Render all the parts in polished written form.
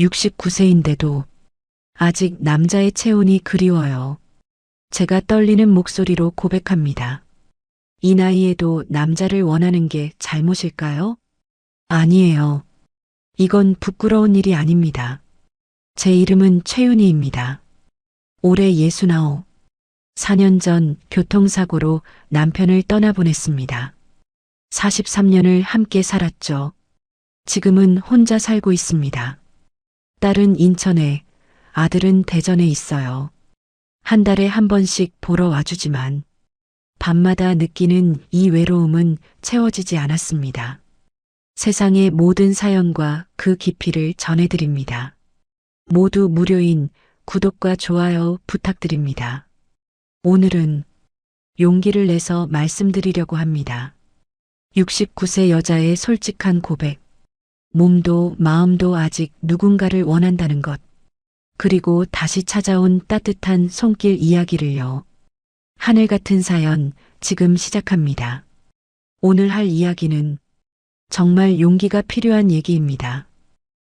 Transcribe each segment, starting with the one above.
69세인데도 아직 남자의 체온이 그리워요. 제가 떨리는 목소리로 고백합니다. 이 나이에도 남자를 원하는 게 잘못일까요? 아니에요. 이건 부끄러운 일이 아닙니다. 제 이름은 최윤희입니다. 올해 69. 4년 전 교통사고로 남편을 떠나보냈습니다. 43년을 함께 살았죠. 지금은 혼자 살고 있습니다. 딸은 인천에, 아들은 대전에 있어요. 한 달에 한 번씩 보러 와주지만 밤마다 느끼는 이 외로움은 채워지지 않았습니다. 세상의 모든 사연과 그 깊이를 전해드립니다. 모두 무료인 구독과 좋아요 부탁드립니다. 오늘은 용기를 내서 말씀드리려고 합니다. 69세 여자의 솔직한 고백. 몸도 마음도 아직 누군가를 원한다는 것. 그리고 다시 찾아온 따뜻한 손길 이야기를요. 하늘 같은 사연 지금 시작합니다. 오늘 할 이야기는 정말 용기가 필요한 얘기입니다.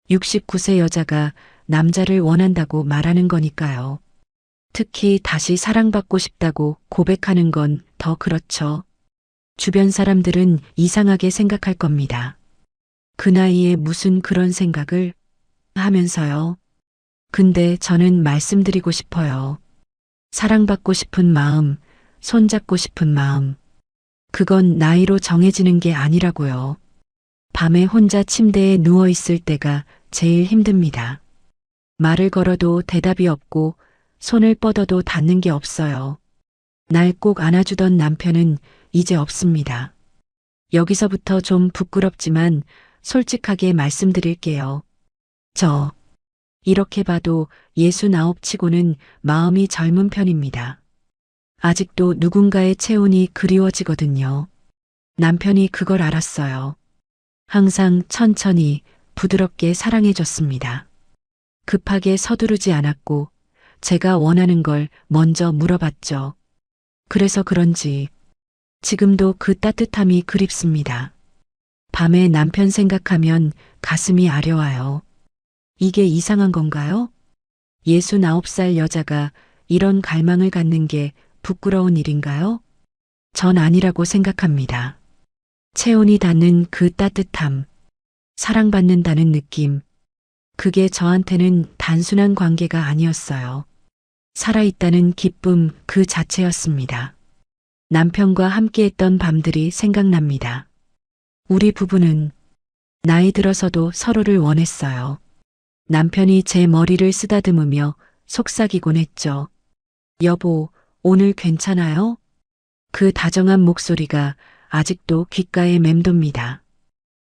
69세 여자가 남자를 원한다고 말하는 거니까요. 특히 다시 사랑받고 싶다고 고백하는 건 더 그렇죠. 주변 사람들은 이상하게 생각할 겁니다. 그 나이에 무슨 그런 생각을 하면서요. 근데 저는 말씀드리고 싶어요. 사랑받고 싶은 마음, 손잡고 싶은 마음. 그건 나이로 정해지는 게 아니라고요. 밤에 혼자 침대에 누워 있을 때가 제일 힘듭니다. 말을 걸어도 대답이 없고 손을 뻗어도 닿는 게 없어요. 날 꼭 안아주던 남편은 이제 없습니다. 여기서부터 좀 부끄럽지만 솔직하게 말씀드릴게요. 저 이렇게 봐도 69 치고는 마음이 젊은 편입니다. 아직도 누군가의 체온이 그리워지거든요. 남편이 그걸 알았어요. 항상 천천히 부드럽게 사랑해줬습니다. 급하게 서두르지 않았고 제가 원하는 걸 먼저 물어봤죠. 그래서 그런지 지금도 그 따뜻함이 그립습니다. 밤에 남편 생각하면 가슴이 아려와요. 이게 이상한 건가요? 69살 여자가 이런 갈망을 갖는 게 부끄러운 일인가요? 전 아니라고 생각합니다. 체온이 닿는 그 따뜻함, 사랑받는다는 느낌, 그게 저한테는 단순한 관계가 아니었어요. 살아있다는 기쁨 그 자체였습니다. 남편과 함께했던 밤들이 생각납니다. 우리 부부는 나이 들어서도 서로를 원했어요. 남편이 제 머리를 쓰다듬으며 속삭이곤 했죠. 여보, 오늘 괜찮아요? 그 다정한 목소리가 아직도 귓가에 맴돕니다.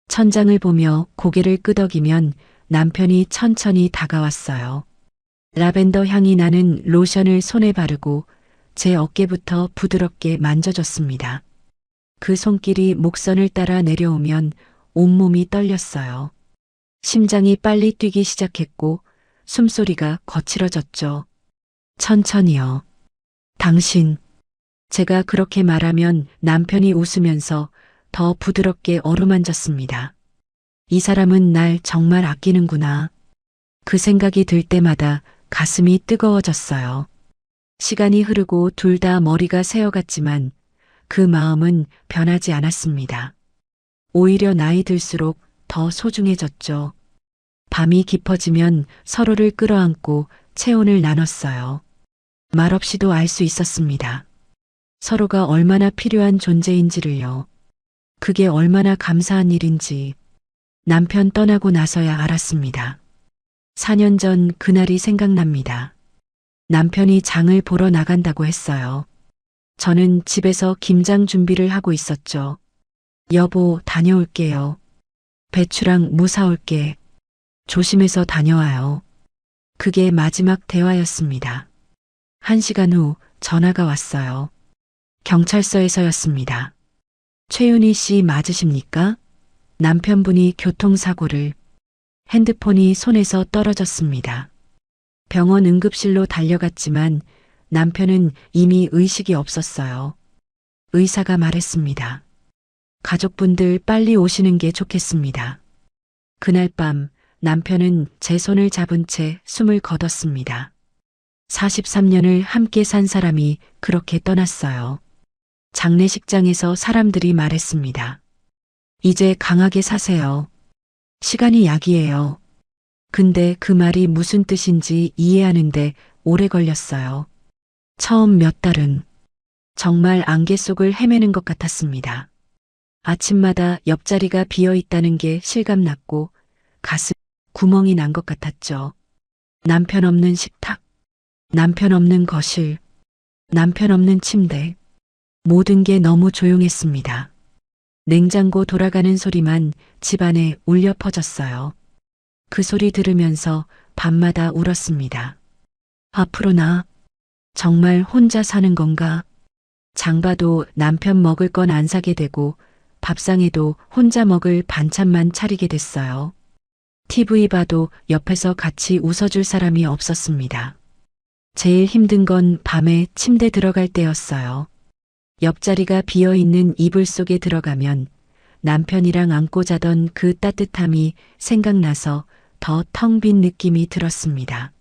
천장을 보며 고개를 끄덕이면 남편이 천천히 다가왔어요. 라벤더 향이 나는 로션을 손에 바르고 제 어깨부터 부드럽게 만져줬습니다. 그 손길이 목선을 따라 내려오면 온몸이 떨렸어요. 심장이 빨리 뛰기 시작했고 숨소리가 거칠어졌죠. 천천히요. 당신. 제가 그렇게 말하면 남편이 웃으면서 더 부드럽게 어루만졌습니다. 이 사람은 날 정말 아끼는구나. 그 생각이 들 때마다 가슴이 뜨거워졌어요. 시간이 흐르고 둘 다 머리가 새어갔지만 그 마음은 변하지 않았습니다. 오히려 나이 들수록 더 소중해졌죠. 밤이 깊어지면 서로를 끌어안고 체온을 나눴어요. 말없이도 알 수 있었습니다. 서로가 얼마나 필요한 존재인지를요. 그게 얼마나 감사한 일인지 남편 떠나고 나서야 알았습니다. 4년 전 그날이 생각납니다. 남편이 장을 보러 나간다고 했어요. 저는 집에서 김장 준비를 하고 있었죠. 여보, 다녀올게요. 배추랑 무 사올게. 조심해서 다녀와요. 그게 마지막 대화였습니다. 1시간 후 전화가 왔어요. 경찰서에서였습니다. 최윤희 씨 맞으십니까? 남편분이 교통사고를. 핸드폰이 손에서 떨어졌습니다. 병원 응급실로 달려갔지만 남편은 이미 의식이 없었어요. 의사가 말했습니다. 가족분들 빨리 오시는 게 좋겠습니다. 그날 밤 남편은 제 손을 잡은 채 숨을 거뒀습니다. 43년을 함께 산 사람이 그렇게 떠났어요. 장례식장에서 사람들이 말했습니다. 이제 강하게 사세요. 시간이 약이에요. 근데 그 말이 무슨 뜻인지 이해하는데 오래 걸렸어요. 처음 몇 달은 정말 안개 속을 헤매는 것 같았습니다. 아침마다 옆자리가 비어 있다는 게 실감났고 가슴 구멍이 난 것 같았죠. 남편 없는 식탁, 남편 없는 거실, 남편 없는 침대. 모든 게 너무 조용했습니다. 냉장고 돌아가는 소리만 집안에 울려 퍼졌어요. 그 소리 들으면서 밤마다 울었습니다. 앞으로 나 정말 혼자 사는 건가? 장봐도 남편 먹을 건 안 사게 되고 밥상에도 혼자 먹을 반찬만 차리게 됐어요. TV 봐도 옆에서 같이 웃어줄 사람이 없었습니다. 제일 힘든 건 밤에 침대 들어갈 때였어요. 옆자리가 비어있는 이불 속에 들어가면 남편이랑 안고 자던 그 따뜻함이 생각나서 더 텅 빈 느낌이 들었습니다.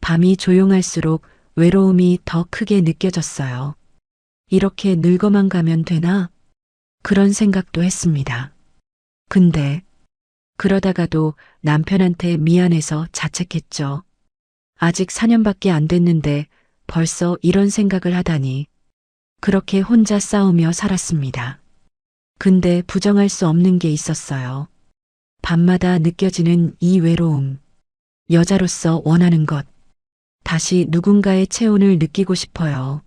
밤이 조용할수록 외로움이 더 크게 느껴졌어요. 이렇게 늙어만 가면 되나? 그런 생각도 했습니다. 근데 그러다가도 남편한테 미안해서 자책했죠. 아직 4년밖에 안 됐는데 벌써 이런 생각을 하다니. 그렇게 혼자 싸우며 살았습니다. 근데 부정할 수 없는 게 있었어요. 밤마다 느껴지는 이 외로움. 여자로서 원하는 것. 다시 누군가의 체온을 느끼고 싶어요.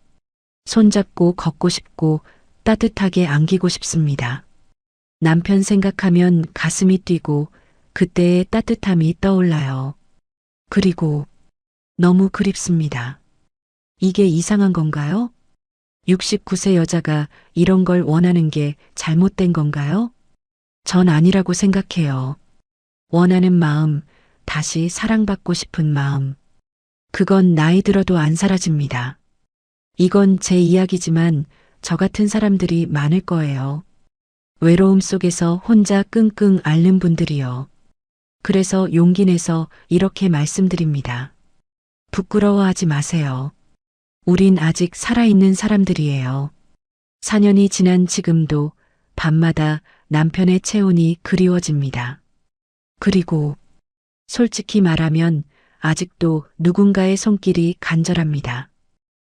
손잡고 걷고 싶고 따뜻하게 안기고 싶습니다. 남편 생각하면 가슴이 뛰고 그때의 따뜻함이 떠올라요. 그리고 너무 그립습니다. 이게 이상한 건가요? 69세 여자가 이런 걸 원하는 게 잘못된 건가요? 전 아니라고 생각해요. 원하는 마음, 다시 사랑받고 싶은 마음. 그건 나이 들어도 안 사라집니다. 이건 제 이야기지만 저 같은 사람들이 많을 거예요. 외로움 속에서 혼자 끙끙 앓는 분들이요. 그래서 용기 내서 이렇게 말씀드립니다. 부끄러워하지 마세요. 우린 아직 살아있는 사람들이에요. 4년이 지난 지금도 밤마다 남편의 체온이 그리워집니다. 그리고 솔직히 말하면 아직도 누군가의 손길이 간절합니다.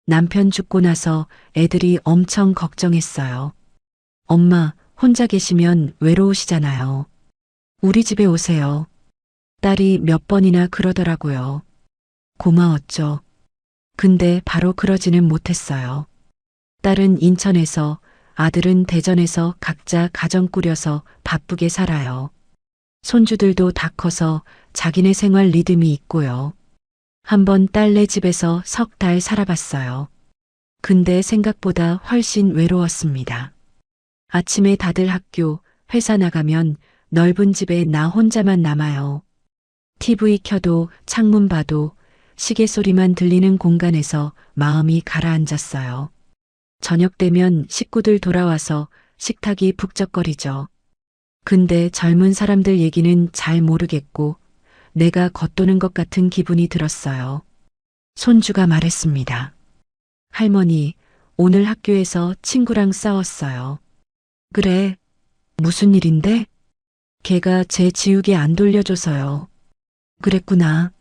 남편 죽고 나서 애들이 엄청 걱정했어요. 엄마, 혼자 계시면 외로우시잖아요. 우리 집에 오세요. 딸이 몇 번이나 그러더라고요. 고마웠죠. 근데 바로 그러지는 못했어요. 딸은 인천에서, 아들은 대전에서 각자 가정 꾸려서 바쁘게 살아요. 손주들도 다 커서 자기네 생활 리듬이 있고요. 한번 딸네 집에서 석 달 살아봤어요. 근데 생각보다 훨씬 외로웠습니다. 아침에 다들 학교, 회사 나가면 넓은 집에 나 혼자만 남아요. TV 켜도 창문 봐도 시계 소리만 들리는 공간에서 마음이 가라앉았어요. 저녁 되면 식구들 돌아와서 식탁이 북적거리죠. 근데 젊은 사람들 얘기는 잘 모르겠고 내가 겉도는 것 같은 기분이 들었어요. 손주가 말했습니다. 할머니, 오늘 학교에서 친구랑 싸웠어요. 그래, 무슨 일인데? 걔가 제 지우개 안 돌려줘서요. 그랬구나.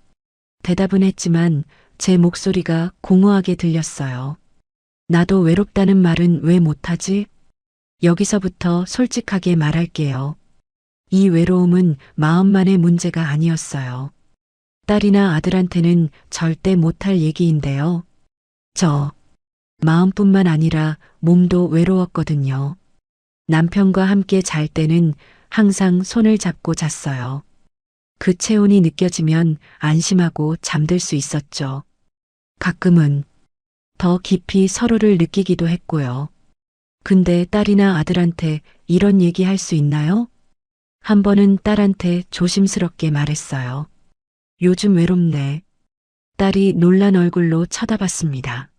대답은 했지만 제 목소리가 공허하게 들렸어요. 나도 외롭다는 말은 왜 못하지? 여기서부터 솔직하게 말할게요. 이 외로움은 마음만의 문제가 아니었어요. 딸이나 아들한테는 절대 못할 얘기인데요. 저 마음뿐만 아니라 몸도 외로웠거든요. 남편과 함께 잘 때는 항상 손을 잡고 잤어요. 그 체온이 느껴지면 안심하고 잠들 수 있었죠. 가끔은 더 깊이 서로를 느끼기도 했고요. 근데 딸이나 아들한테 이런 얘기 할 수 있나요? 한 번은 딸한테 조심스럽게 말했어요. 요즘 외롭네. 딸이 놀란 얼굴로 쳐다봤습니다.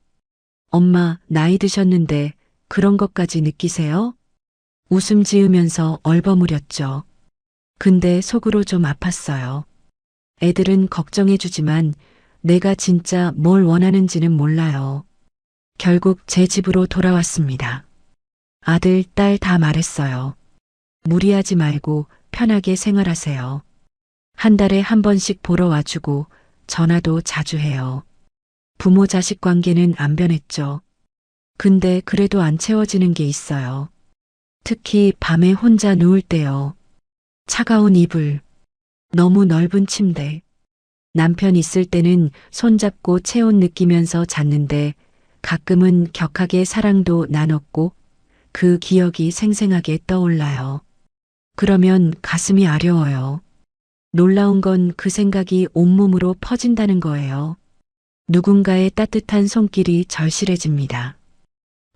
엄마, 나이 드셨는데 그런 것까지 느끼세요? 웃음 지으면서 얼버무렸죠. 근데 속으로 좀 아팠어요. 애들은 걱정해주지만 내가 진짜 뭘 원하는지는 몰라요. 결국 제 집으로 돌아왔습니다. 아들, 딸 다 말했어요. 무리하지 말고 편하게 생활하세요. 한 달에 한 번씩 보러 와주고 전화도 자주 해요. 부모 자식 관계는 안 변했죠. 근데 그래도 안 채워지는 게 있어요. 특히 밤에 혼자 누울 때요. 차가운 이불, 너무 넓은 침대. 남편 있을 때는 손잡고 체온 느끼면서 잤는데 가끔은 격하게 사랑도 나눴고 그 기억이 생생하게 떠올라요. 그러면 가슴이 아려워요. 놀라운 건 그 생각이 온몸으로 퍼진다는 거예요. 누군가의 따뜻한 손길이 절실해집니다.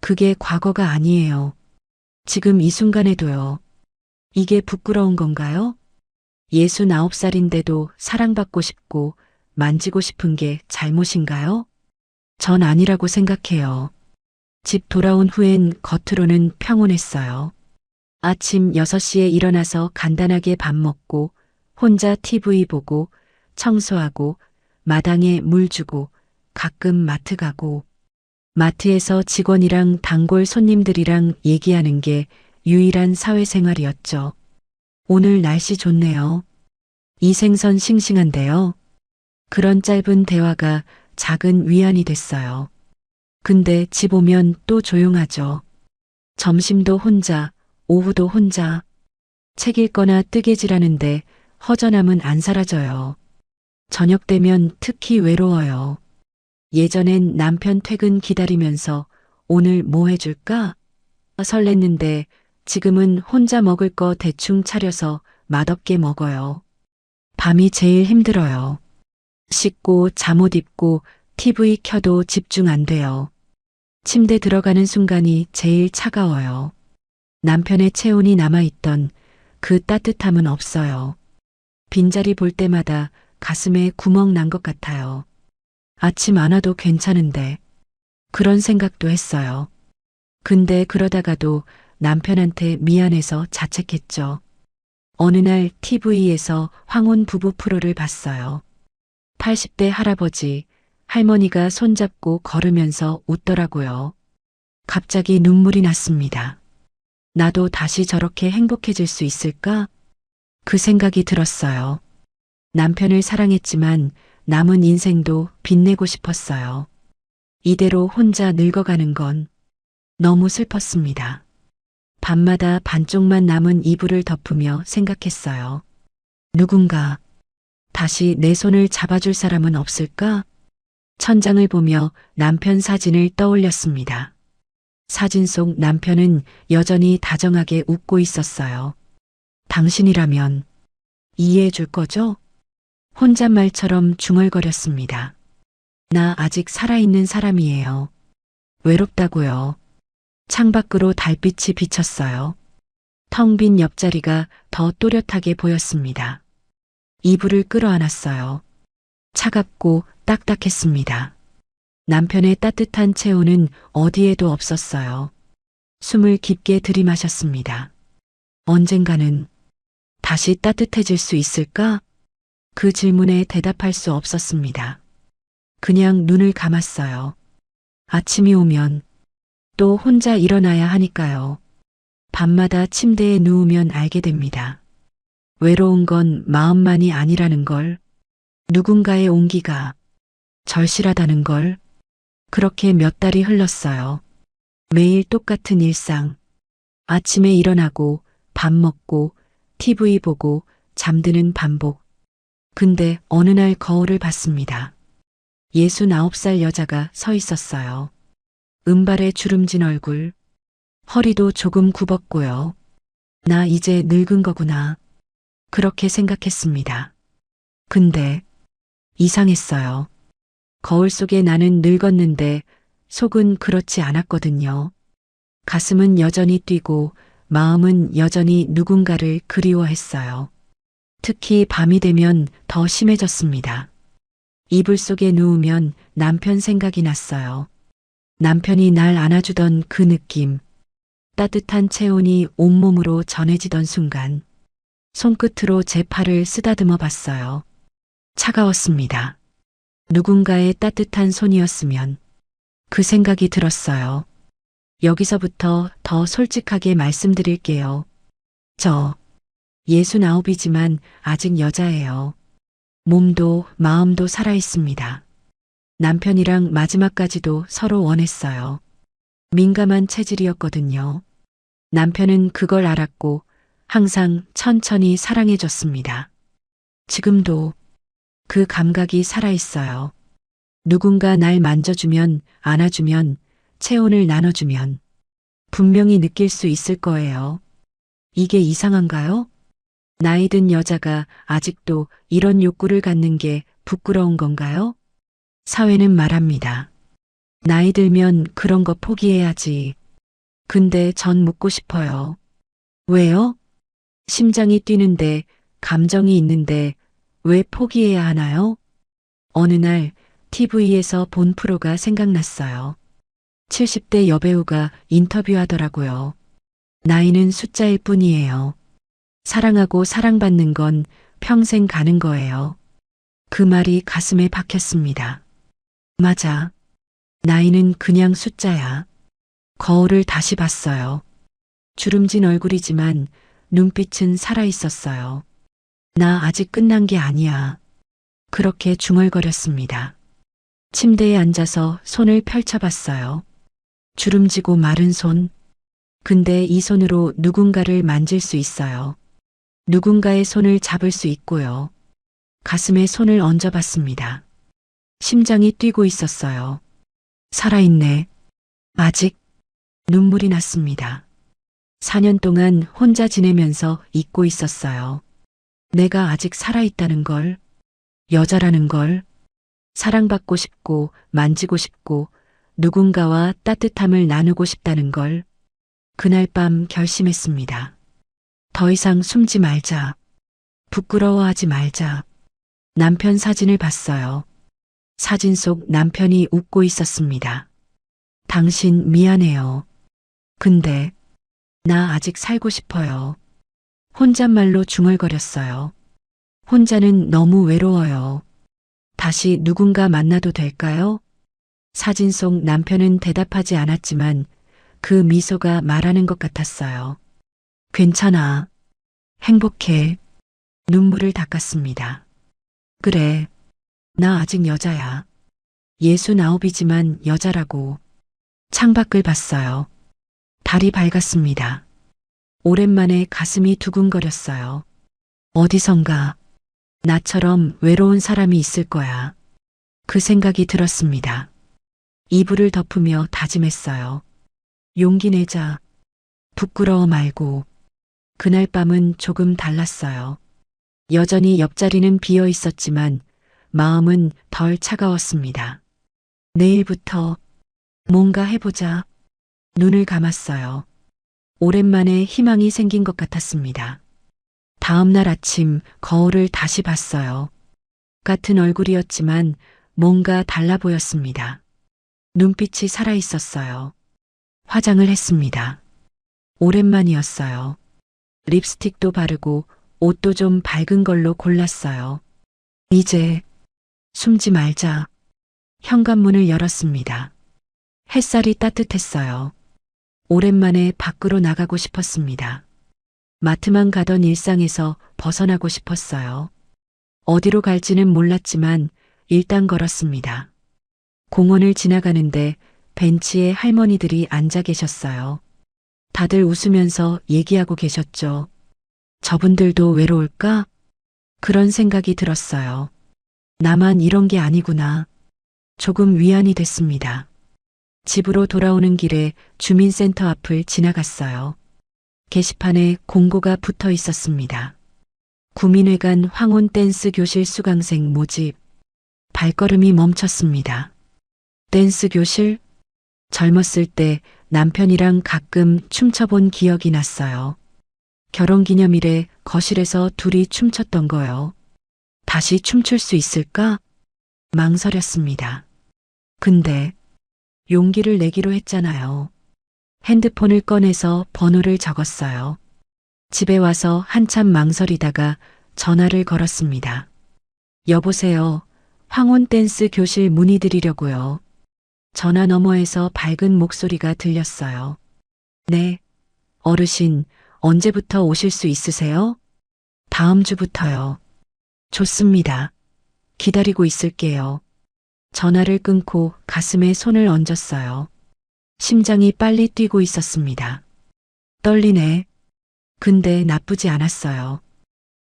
그게 과거가 아니에요. 지금 이 순간에도요. 이게 부끄러운 건가요? 69살인데도 사랑받고 싶고 만지고 싶은 게 잘못인가요? 전 아니라고 생각해요. 집 돌아온 후엔 겉으로는 평온했어요. 아침 6시에 일어나서 간단하게 밥 먹고 혼자 TV 보고 청소하고 마당에 물 주고 가끔 마트 가고 마트에서 직원이랑 단골 손님들이랑 얘기하는 게 유일한 사회생활이었죠. 오늘 날씨 좋네요. 이 생선 싱싱한데요. 그런 짧은 대화가 작은 위안이 됐어요. 근데 집 오면 또 조용하죠. 점심도 혼자, 오후도 혼자. 책 읽거나 뜨개질하는데 허전함은 안 사라져요. 저녁 되면 특히 외로워요. 예전엔 남편 퇴근 기다리면서 오늘 뭐 해줄까? 설렜는데 지금은 혼자 먹을 거 대충 차려서 맛없게 먹어요. 밤이 제일 힘들어요. 씻고 잠옷 입고 TV 켜도 집중 안 돼요. 침대 들어가는 순간이 제일 차가워요. 남편의 체온이 남아있던 그 따뜻함은 없어요. 빈자리 볼 때마다 가슴에 구멍 난 것 같아요. 아침 안 와도 괜찮은데 그런 생각도 했어요. 근데 그러다가도 남편한테 미안해서 자책했죠. 어느 날 TV에서 황혼 부부 프로를 봤어요. 80대 할아버지, 할머니가 손잡고 걸으면서 웃더라고요. 갑자기 눈물이 났습니다. 나도 다시 저렇게 행복해질 수 있을까? 그 생각이 들었어요. 남편을 사랑했지만 남은 인생도 빛내고 싶었어요. 이대로 혼자 늙어가는 건 너무 슬펐습니다. 밤마다 반쪽만 남은 이불을 덮으며 생각했어요. 누군가 다시 내 손을 잡아줄 사람은 없을까? 천장을 보며 남편 사진을 떠올렸습니다. 사진 속 남편은 여전히 다정하게 웃고 있었어요. 당신이라면 이해해 줄 거죠? 혼잣말처럼 중얼거렸습니다. 나 아직 살아있는 사람이에요. 외롭다고요. 창밖으로 달빛이 비쳤어요. 텅 빈 옆자리가 더 또렷하게 보였습니다. 이불을 끌어안았어요. 차갑고 딱딱했습니다. 남편의 따뜻한 체온은 어디에도 없었어요. 숨을 깊게 들이마셨습니다. 언젠가는 다시 따뜻해질 수 있을까? 그 질문에 대답할 수 없었습니다. 그냥 눈을 감았어요. 아침이 오면 또 혼자 일어나야 하니까요. 밤마다 침대에 누우면 알게 됩니다. 외로운 건 마음만이 아니라는 걸, 누군가의 온기가 절실하다는 걸. 그렇게 몇 달이 흘렀어요. 매일 똑같은 일상. 아침에 일어나고 밥 먹고 TV 보고 잠드는 반복. 근데 어느 날 거울을 봤습니다. 69살 여자가 서 있었어요. 은발에 주름진 얼굴, 허리도 조금 굽었고요. 나 이제 늙은 거구나. 그렇게 생각했습니다. 근데 이상했어요. 거울 속에 나는 늙었는데 속은 그렇지 않았거든요. 가슴은 여전히 뛰고 마음은 여전히 누군가를 그리워했어요. 특히 밤이 되면 더 심해졌습니다. 이불 속에 누우면 남편 생각이 났어요. 남편이 날 안아주던 그 느낌, 따뜻한 체온이 온몸으로 전해지던 순간, 손끝으로 제 팔을 쓰다듬어 봤어요. 차가웠습니다. 누군가의 따뜻한 손이었으면 그 생각이 들었어요. 여기서부터 더 솔직하게 말씀드릴게요. 저 69이지만 아직 여자예요. 몸도 마음도 살아 있습니다. 남편이랑 마지막까지도 서로 원했어요. 민감한 체질이었거든요. 남편은 그걸 알았고 항상 천천히 사랑해줬습니다. 지금도 그 감각이 살아있어요. 누군가 날 만져주면, 안아주면, 체온을 나눠주면 분명히 느낄 수 있을 거예요. 이게 이상한가요? 나이 든 여자가 아직도 이런 욕구를 갖는 게 부끄러운 건가요? 사회는 말합니다. 나이 들면 그런 거 포기해야지. 근데 전 묻고 싶어요. 왜요? 심장이 뛰는데, 감정이 있는데 왜 포기해야 하나요? 어느 날 TV에서 본 프로가 생각났어요. 70대 여배우가 인터뷰하더라고요. 나이는 숫자일 뿐이에요. 사랑하고 사랑받는 건 평생 가는 거예요. 그 말이 가슴에 박혔습니다. 맞아. 나이는 그냥 숫자야. 거울을 다시 봤어요. 주름진 얼굴이지만 눈빛은 살아있었어요. 나 아직 끝난 게 아니야. 그렇게 중얼거렸습니다. 침대에 앉아서 손을 펼쳐봤어요. 주름지고 마른 손. 근데 이 손으로 누군가를 만질 수 있어요. 누군가의 손을 잡을 수 있고요. 가슴에 손을 얹어봤습니다. 심장이 뛰고 있었어요. 살아있네. 아직 눈물이 났습니다. 4년 동안 혼자 지내면서 잊고 있었어요. 내가 아직 살아있다는 걸, 여자라는 걸, 사랑받고 싶고 만지고 싶고 누군가와 따뜻함을 나누고 싶다는 걸 그날 밤 결심했습니다. 더 이상 숨지 말자. 부끄러워하지 말자. 남편 사진을 봤어요. 사진 속 남편이 웃고 있었습니다. 당신 미안해요. 근데 나 아직 살고 싶어요. 혼잣말로 중얼거렸어요. 혼자는 너무 외로워요. 다시 누군가 만나도 될까요? 사진 속 남편은 대답하지 않았지만 그 미소가 말하는 것 같았어요. 괜찮아. 행복해. 눈물을 닦았습니다. 그래. 나 아직 여자야. 69이지만 여자라고. 창밖을 봤어요. 달이 밝았습니다. 오랜만에 가슴이 두근거렸어요. 어디선가 나처럼 외로운 사람이 있을 거야. 그 생각이 들었습니다. 이불을 덮으며 다짐했어요. 용기 내자. 부끄러워 말고. 그날 밤은 조금 달랐어요. 여전히 옆자리는 비어 있었지만 마음은 덜 차가웠습니다. 내일부터 뭔가 해보자. 눈을 감았어요. 오랜만에 희망이 생긴 것 같았습니다. 다음 날 아침 거울을 다시 봤어요. 같은 얼굴이었지만 뭔가 달라 보였습니다. 눈빛이 살아 있었어요. 화장을 했습니다. 오랜만이었어요. 립스틱도 바르고 옷도 좀 밝은 걸로 골랐어요. 이제 숨지 말자. 현관문을 열었습니다. 햇살이 따뜻했어요. 오랜만에 밖으로 나가고 싶었습니다. 마트만 가던 일상에서 벗어나고 싶었어요. 어디로 갈지는 몰랐지만 일단 걸었습니다. 공원을 지나가는데 벤치에 할머니들이 앉아 계셨어요. 다들 웃으면서 얘기하고 계셨죠. 저분들도 외로울까? 그런 생각이 들었어요. 나만 이런 게 아니구나. 조금 위안이 됐습니다. 집으로 돌아오는 길에 주민센터 앞을 지나갔어요. 게시판에 공고가 붙어 있었습니다. 구민회관 황혼 댄스 교실 수강생 모집. 발걸음이 멈췄습니다. 댄스 교실? 젊었을 때 남편이랑 가끔 춤춰본 기억이 났어요. 결혼기념일에 거실에서 둘이 춤췄던 거요. 다시 춤출 수 있을까? 망설였습니다. 근데 용기를 내기로 했잖아요. 핸드폰을 꺼내서 번호를 적었어요. 집에 와서 한참 망설이다가 전화를 걸었습니다. 여보세요. 황혼 댄스 교실 문의드리려고요. 전화 너머에서 밝은 목소리가 들렸어요. 네. 어르신, 언제부터 오실 수 있으세요? 다음 주부터요. 좋습니다. 기다리고 있을게요. 전화를 끊고 가슴에 손을 얹었어요. 심장이 빨리 뛰고 있었습니다. 떨리네. 근데 나쁘지 않았어요.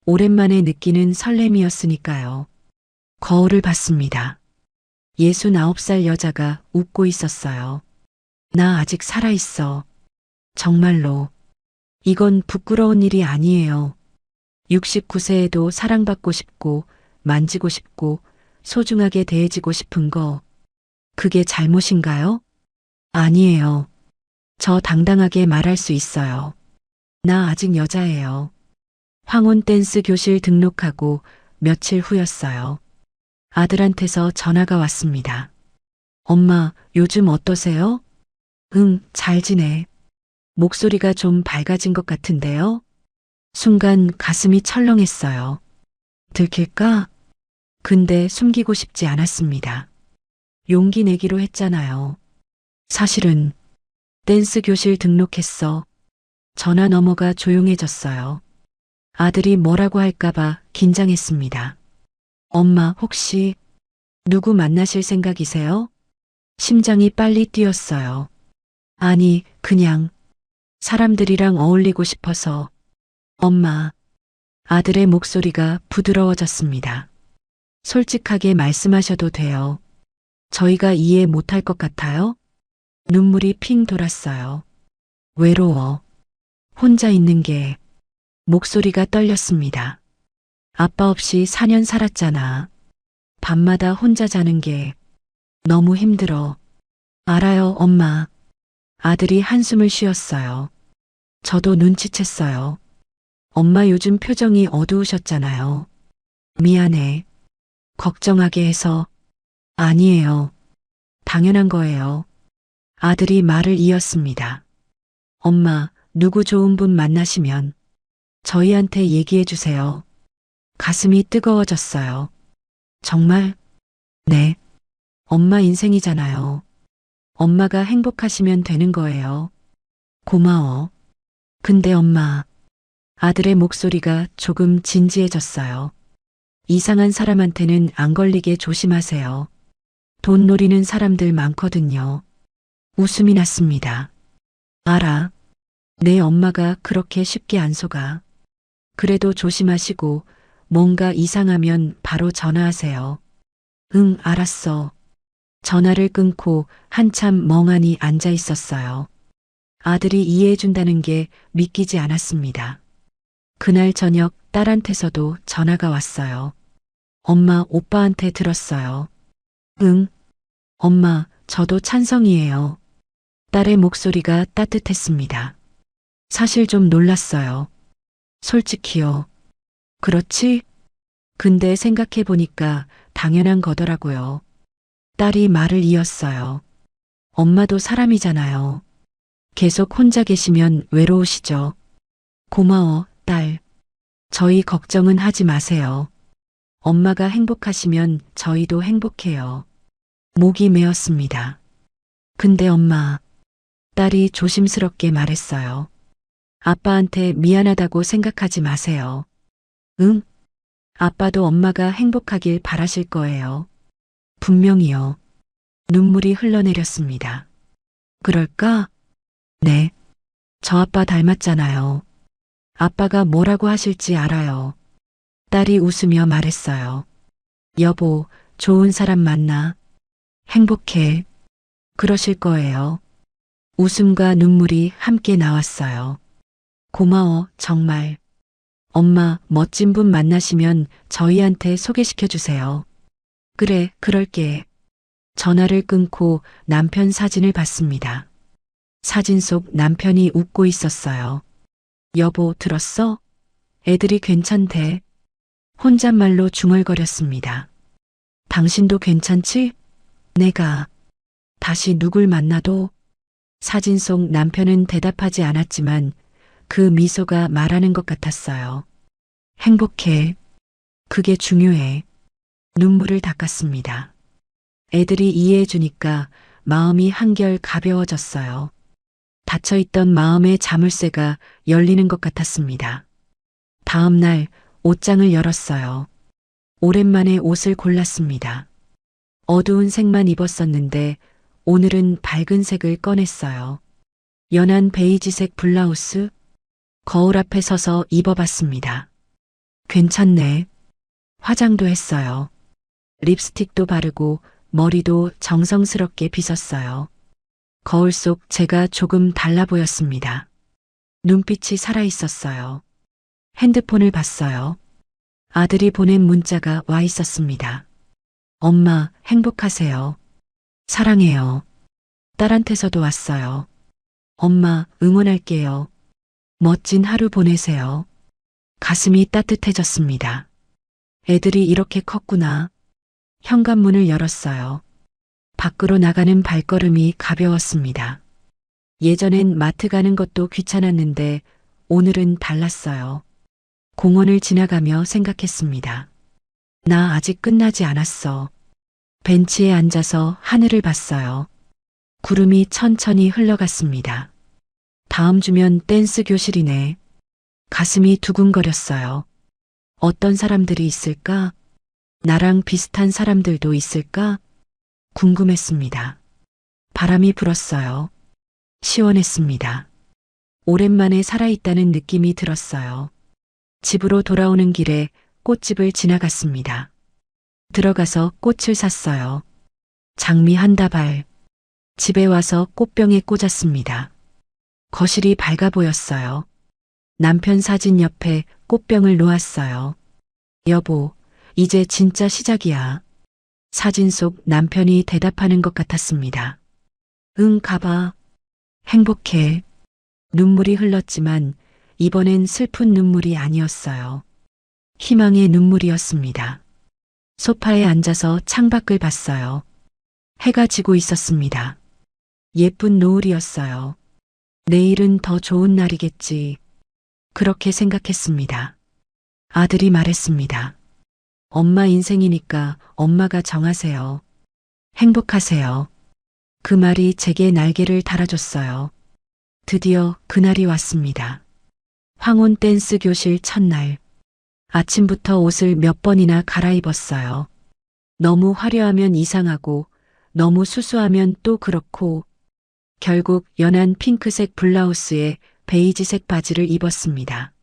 오랜만에 느끼는 설렘이었으니까요. 거울을 봤습니다. 69살 여자가 웃고 있었어요. 나 아직 살아있어. 정말로. 이건 부끄러운 일이 아니에요. 69세에도 사랑받고 싶고, 만지고 싶고, 소중하게 대해지고 싶은 거, 그게 잘못인가요? 아니에요. 저 당당하게 말할 수 있어요. 나 아직 여자예요. 황혼 댄스 교실 등록하고 며칠 후였어요. 아들한테서 전화가 왔습니다. 엄마, 요즘 어떠세요? 응, 잘 지내. 목소리가 좀 밝아진 것 같은데요? 순간 가슴이 철렁했어요. 들킬까? 근데 숨기고 싶지 않았습니다. 용기 내기로 했잖아요. 사실은 댄스 교실 등록했어. 전화 너머가 조용해졌어요. 아들이 뭐라고 할까봐 긴장했습니다. 엄마, 혹시 누구 만나실 생각이세요? 심장이 빨리 뛰었어요. 아니, 그냥 사람들이랑 어울리고 싶어서. 엄마, 아들의 목소리가 부드러워졌습니다. 솔직하게 말씀하셔도 돼요. 저희가 이해 못할 것 같아요? 눈물이 핑 돌았어요. 외로워. 혼자 있는 게. 목소리가 떨렸습니다. 아빠 없이 4년 살았잖아. 밤마다 혼자 자는 게 너무 힘들어. 알아요, 엄마. 아들이 한숨을 쉬었어요. 저도 눈치챘어요. 엄마 요즘 표정이 어두우셨잖아요. 미안해. 걱정하게 해서. 아니에요. 당연한 거예요. 아들이 말을 이었습니다. 엄마, 누구 좋은 분 만나시면 저희한테 얘기해 주세요. 가슴이 뜨거워졌어요. 정말? 네. 엄마 인생이잖아요. 엄마가 행복하시면 되는 거예요. 고마워. 근데 엄마, 아들의 목소리가 조금 진지해졌어요. 이상한 사람한테는 안 걸리게 조심하세요. 돈 노리는 사람들 많거든요. 웃음이 났습니다. 알아. 내 엄마가 그렇게 쉽게 안 속아. 그래도 조심하시고 뭔가 이상하면 바로 전화하세요. 응, 알았어. 전화를 끊고 한참 멍하니 앉아 있었어요. 아들이 이해해준다는 게 믿기지 않았습니다. 그날 저녁 딸한테서도 전화가 왔어요. 엄마, 오빠한테 들었어요. 응. 엄마, 저도 찬성이에요. 딸의 목소리가 따뜻했습니다. 사실 좀 놀랐어요. 솔직히요. 그렇지? 근데 생각해보니까 당연한 거더라고요. 딸이 말을 이었어요. 엄마도 사람이잖아요. 계속 혼자 계시면 외로우시죠. 고마워, 딸. 저희 걱정은 하지 마세요. 엄마가 행복하시면 저희도 행복해요. 목이 메었습니다. 근데 엄마, 딸이 조심스럽게 말했어요. 아빠한테 미안하다고 생각하지 마세요. 응? 아빠도 엄마가 행복하길 바라실 거예요. 분명히요. 눈물이 흘러내렸습니다. 그럴까? 네. 저 아빠 닮았잖아요. 아빠가 뭐라고 하실지 알아요. 딸이 웃으며 말했어요. 여보, 좋은 사람 만나. 행복해. 그러실 거예요. 웃음과 눈물이 함께 나왔어요. 고마워, 정말. 엄마, 멋진 분 만나시면 저희한테 소개시켜 주세요. 그래, 그럴게. 전화를 끊고 남편 사진을 봤습니다. 사진 속 남편이 웃고 있었어요. 여보, 들었어? 애들이 괜찮대. 혼잣말로 중얼거렸습니다. 당신도 괜찮지? 내가 다시 누굴 만나도. 사진 속 남편은 대답하지 않았지만 그 미소가 말하는 것 같았어요. 행복해. 그게 중요해. 눈물을 닦았습니다. 애들이 이해해 주니까 마음이 한결 가벼워졌어요. 닫혀있던 마음의 자물쇠가 열리는 것 같았습니다. 다음 날 옷장을 열었어요. 오랜만에 옷을 골랐습니다. 어두운 색만 입었었는데 오늘은 밝은 색을 꺼냈어요. 연한 베이지색 블라우스, 거울 앞에 서서 입어봤습니다. 괜찮네. 화장도 했어요. 립스틱도 바르고 머리도 정성스럽게 빗었어요. 거울 속 제가 조금 달라 보였습니다. 눈빛이 살아있었어요. 핸드폰을 봤어요. 아들이 보낸 문자가 와 있었습니다. 엄마, 행복하세요. 사랑해요. 딸한테서도 왔어요. 엄마, 응원할게요. 멋진 하루 보내세요. 가슴이 따뜻해졌습니다. 애들이 이렇게 컸구나. 현관문을 열었어요. 밖으로 나가는 발걸음이 가벼웠습니다. 예전엔 마트 가는 것도 귀찮았는데 오늘은 달랐어요. 공원을 지나가며 생각했습니다. 나 아직 끝나지 않았어. 벤치에 앉아서 하늘을 봤어요. 구름이 천천히 흘러갔습니다. 다음 주면 댄스 교실이네. 가슴이 두근거렸어요. 어떤 사람들이 있을까? 나랑 비슷한 사람들도 있을까? 궁금했습니다. 바람이 불었어요. 시원했습니다. 오랜만에 살아있다는 느낌이 들었어요. 집으로 돌아오는 길에 꽃집을 지나갔습니다. 들어가서 꽃을 샀어요. 장미 한 다발. 집에 와서 꽃병에 꽂았습니다. 거실이 밝아 보였어요. 남편 사진 옆에 꽃병을 놓았어요. 여보, 이제 진짜 시작이야. 사진 속 남편이 대답하는 것 같았습니다. 응, 가봐. 행복해. 눈물이 흘렀지만 이번엔 슬픈 눈물이 아니었어요. 희망의 눈물이었습니다. 소파에 앉아서 창밖을 봤어요. 해가 지고 있었습니다. 예쁜 노을이었어요. 내일은 더 좋은 날이겠지. 그렇게 생각했습니다. 아들이 말했습니다. 엄마 인생이니까 엄마가 정하세요. 행복하세요. 그 말이 제게 날개를 달아줬어요. 드디어 그날이 왔습니다. 황혼 댄스 교실 첫날. 아침부터 옷을 몇 번이나 갈아입었어요. 너무 화려하면 이상하고 너무 수수하면 또 그렇고 결국 연한 핑크색 블라우스에 베이지색 바지를 입었습니다.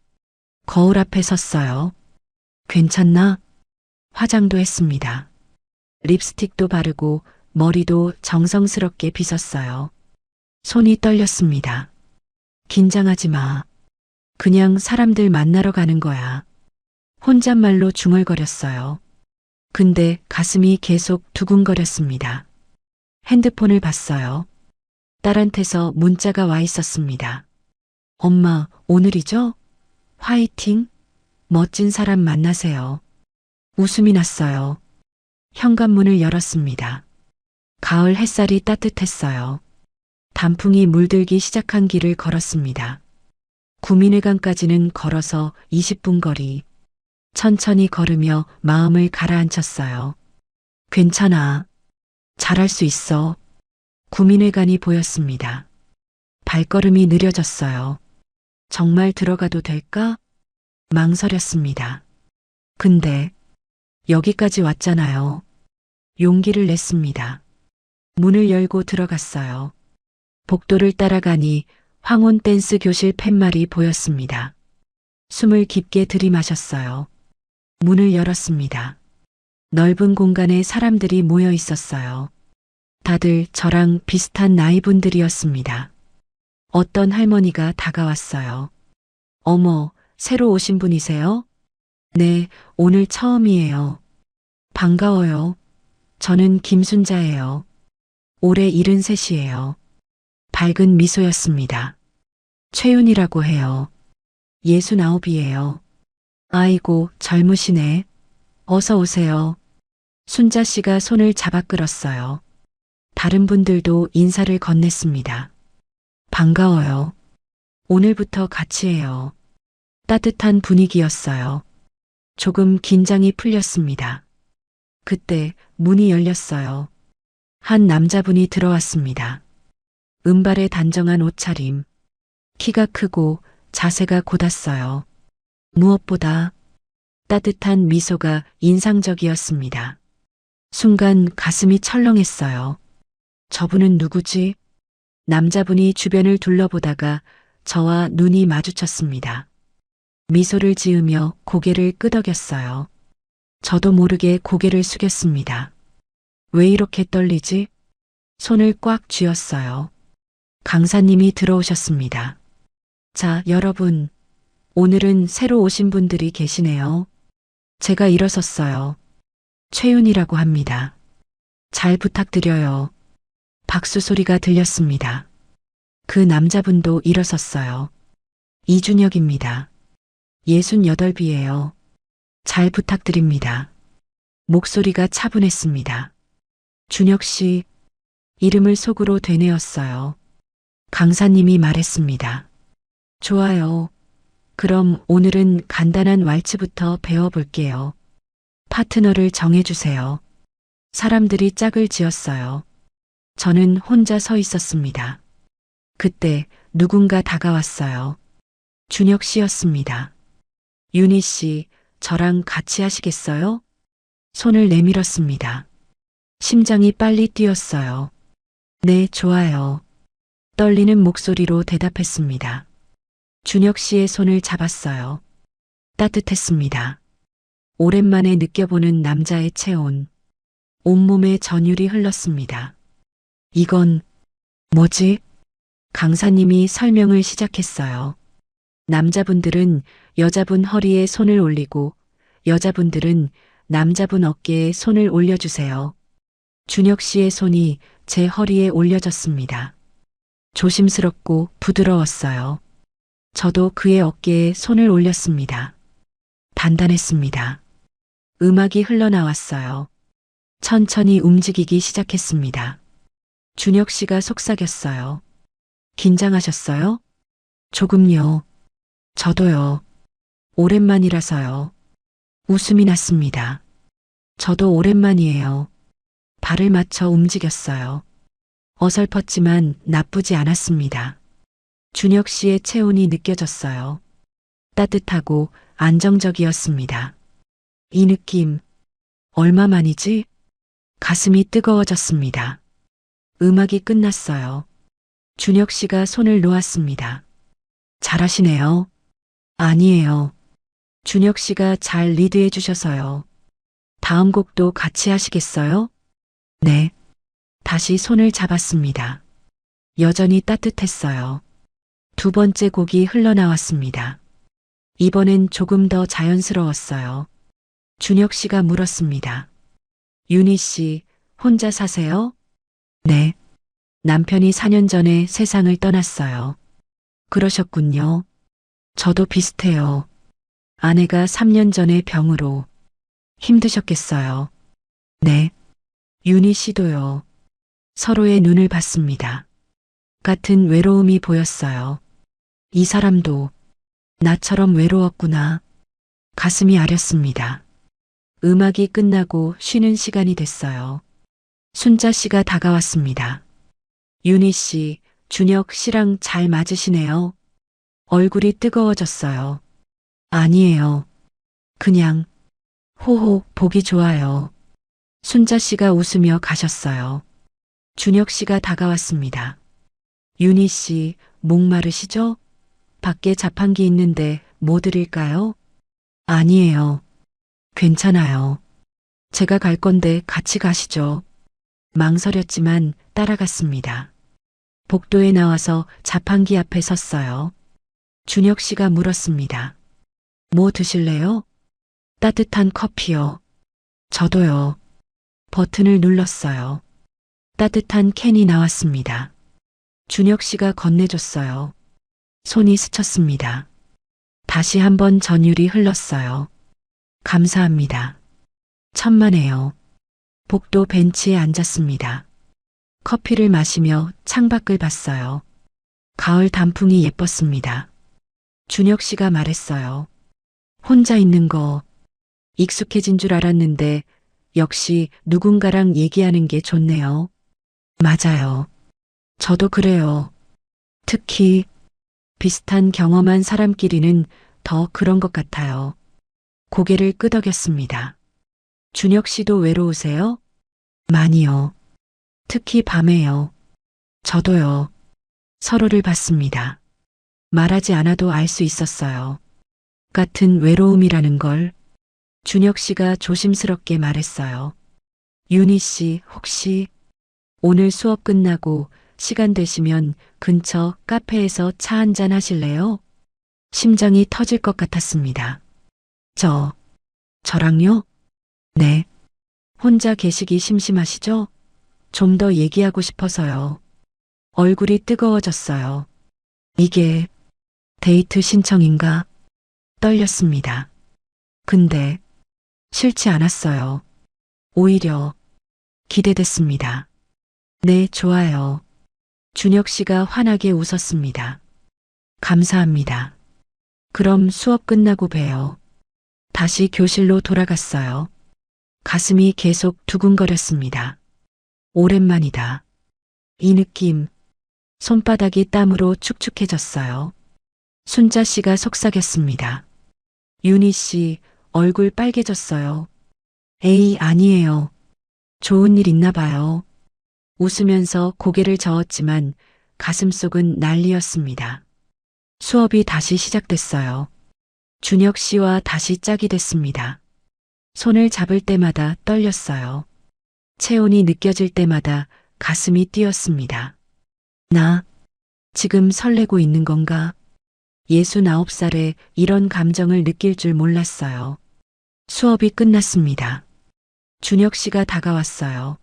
거울 앞에 섰어요. 괜찮나? 화장도 했습니다. 립스틱도 바르고 머리도 정성스럽게 빗었어요. 손이 떨렸습니다. 긴장하지 마. 그냥 사람들 만나러 가는 거야. 혼잣말로 중얼거렸어요. 근데 가슴이 계속 두근거렸습니다. 핸드폰을 봤어요. 딸한테서 문자가 와 있었습니다. 엄마, 오늘이죠? 화이팅! 멋진 사람 만나세요. 웃음이 났어요. 현관문을 열었습니다. 가을 햇살이 따뜻했어요. 단풍이 물들기 시작한 길을 걸었습니다. 구민회관까지는 걸어서 20분 거리. 천천히 걸으며 마음을 가라앉혔어요. 괜찮아. 잘할 수 있어. 구민회관이 보였습니다. 발걸음이 느려졌어요. 정말 들어가도 될까? 망설였습니다. 근데 여기까지 왔잖아요. 용기를 냈습니다. 문을 열고 들어갔어요. 복도를 따라가니 황혼 댄스 교실 팻말이 보였습니다. 숨을 깊게 들이마셨어요. 문을 열었습니다. 넓은 공간에 사람들이 모여 있었어요. 다들 저랑 비슷한 나이 분들이었습니다. 어떤 할머니가 다가왔어요. 어머, 새로 오신 분이세요? 네, 오늘 처음이에요. 반가워요. 저는 김순자예요. 올해 73이에요. 밝은 미소였습니다. 최윤이라고 해요. 69이에요. 아이고, 젊으시네. 어서 오세요. 순자 씨가 손을 잡아 끌었어요. 다른 분들도 인사를 건넸습니다. 반가워요. 오늘부터 같이 해요. 따뜻한 분위기였어요. 조금 긴장이 풀렸습니다. 그때 문이 열렸어요. 한 남자분이 들어왔습니다. 은발의 단정한 옷차림, 키가 크고 자세가 곧았어요. 무엇보다 따뜻한 미소가 인상적이었습니다. 순간 가슴이 철렁했어요. 저분은 누구지? 남자분이 주변을 둘러보다가 저와 눈이 마주쳤습니다. 미소를 지으며 고개를 끄덕였어요. 저도 모르게 고개를 숙였습니다. 왜 이렇게 떨리지? 손을 꽉 쥐었어요. 강사님이 들어오셨습니다. 자, 여러분. 오늘은 새로 오신 분들이 계시네요. 제가 일어섰어요. 최윤이라고 합니다. 잘 부탁드려요. 박수 소리가 들렸습니다. 그 남자분도 일어섰어요. 이준혁입니다. 68이에요. 잘 부탁드립니다. 목소리가 차분했습니다. 준혁 씨, 이름을 속으로 되뇌었어요. 강사님이 말했습니다. 좋아요. 그럼 오늘은 간단한 왈츠부터 배워볼게요. 파트너를 정해주세요. 사람들이 짝을 지었어요. 저는 혼자 서 있었습니다. 그때 누군가 다가왔어요. 준혁 씨였습니다. 윤희 씨, 저랑 같이 하시겠어요? 손을 내밀었습니다. 심장이 빨리 뛰었어요. 네, 좋아요. 떨리는 목소리로 대답했습니다. 준혁 씨의 손을 잡았어요. 따뜻했습니다. 오랜만에 느껴보는 남자의 체온. 온몸에 전율이 흘렀습니다. 이건 뭐지? 강사님이 설명을 시작했어요. 남자분들은 여자분 허리에 손을 올리고 여자분들은 남자분 어깨에 손을 올려주세요. 준혁 씨의 손이 제 허리에 올려졌습니다. 조심스럽고 부드러웠어요. 저도 그의 어깨에 손을 올렸습니다. 단단했습니다. 음악이 흘러나왔어요. 천천히 움직이기 시작했습니다. 준혁 씨가 속삭였어요. 긴장하셨어요? 조금요. 저도요. 오랜만이라서요. 웃음이 났습니다. 저도 오랜만이에요. 발을 맞춰 움직였어요. 어설펐지만 나쁘지 않았습니다. 준혁 씨의 체온이 느껴졌어요. 따뜻하고 안정적이었습니다. 이 느낌, 얼마만이지? 가슴이 뜨거워졌습니다. 음악이 끝났어요. 준혁 씨가 손을 놓았습니다. 잘하시네요. 아니에요. 준혁 씨가 잘 리드해 주셔서요. 다음 곡도 같이 하시겠어요? 네. 다시 손을 잡았습니다. 여전히 따뜻했어요. 두 번째 곡이 흘러나왔습니다. 이번엔 조금 더 자연스러웠어요. 준혁 씨가 물었습니다. 윤희 씨, 혼자 사세요? 네. 남편이 4년 전에 세상을 떠났어요. 그러셨군요. 저도 비슷해요. 아내가 3년 전에 병으로. 힘드셨겠어요. 네. 윤희 씨도요. 서로의 눈을 봤습니다. 같은 외로움이 보였어요. 이 사람도 나처럼 외로웠구나. 가슴이 아렸습니다. 음악이 끝나고 쉬는 시간이 됐어요. 순자 씨가 다가왔습니다. 윤희 씨, 준혁 씨랑 잘 맞으시네요. 얼굴이 뜨거워졌어요. 아니에요. 그냥, 호호, 보기 좋아요. 순자 씨가 웃으며 가셨어요. 준혁 씨가 다가왔습니다. 윤희 씨, 목마르시죠? 밖에 자판기 있는데 뭐 드릴까요? 아니에요. 괜찮아요. 제가 갈 건데 같이 가시죠. 망설였지만 따라갔습니다. 복도에 나와서 자판기 앞에 섰어요. 준혁 씨가 물었습니다. 뭐 드실래요? 따뜻한 커피요. 저도요. 버튼을 눌렀어요. 따뜻한 캔이 나왔습니다. 준혁 씨가 건네줬어요. 손이 스쳤습니다. 다시 한번 전율이 흘렀어요. 감사합니다. 천만에요. 복도 벤치에 앉았습니다. 커피를 마시며 창밖을 봤어요. 가을 단풍이 예뻤습니다. 준혁 씨가 말했어요. 혼자 있는 거 익숙해진 줄 알았는데 역시 누군가랑 얘기하는 게 좋네요. 맞아요. 저도 그래요. 특히 비슷한 경험한 사람끼리는 더 그런 것 같아요. 고개를 끄덕였습니다. 준혁 씨도 외로우세요? 많이요. 특히 밤에요. 저도요. 서로를 봤습니다. 말하지 않아도 알 수 있었어요. 같은 외로움이라는 걸 준혁 씨가 조심스럽게 말했어요. 윤희 씨, 혹시 오늘 수업 끝나고 시간 되시면 근처 카페에서 차 한잔 하실래요? 심장이 터질 것 같았습니다. 저랑요? 네. 혼자 계시기 심심하시죠? 좀 더 얘기하고 싶어서요. 얼굴이 뜨거워졌어요. 이게 데이트 신청인가? 떨렸습니다. 근데 싫지 않았어요. 오히려 기대됐습니다. 네, 좋아요. 준혁 씨가 환하게 웃었습니다. 감사합니다. 그럼 수업 끝나고 봬요. 다시 교실로 돌아갔어요. 가슴이 계속 두근거렸습니다. 오랜만이다. 이 느낌, 손바닥이 땀으로 축축해졌어요. 순자 씨가 속삭였습니다. 윤희 씨, 얼굴 빨개졌어요. 에이, 아니에요. 좋은 일 있나 봐요. 웃으면서 고개를 저었지만 가슴속은 난리였습니다. 수업이 다시 시작됐어요. 준혁 씨와 다시 짝이 됐습니다. 손을 잡을 때마다 떨렸어요. 체온이 느껴질 때마다 가슴이 뛰었습니다. 나 지금 설레고 있는 건가? 69살에 이런 감정을 느낄 줄 몰랐어요. 수업이 끝났습니다. 준혁 씨가 다가왔어요.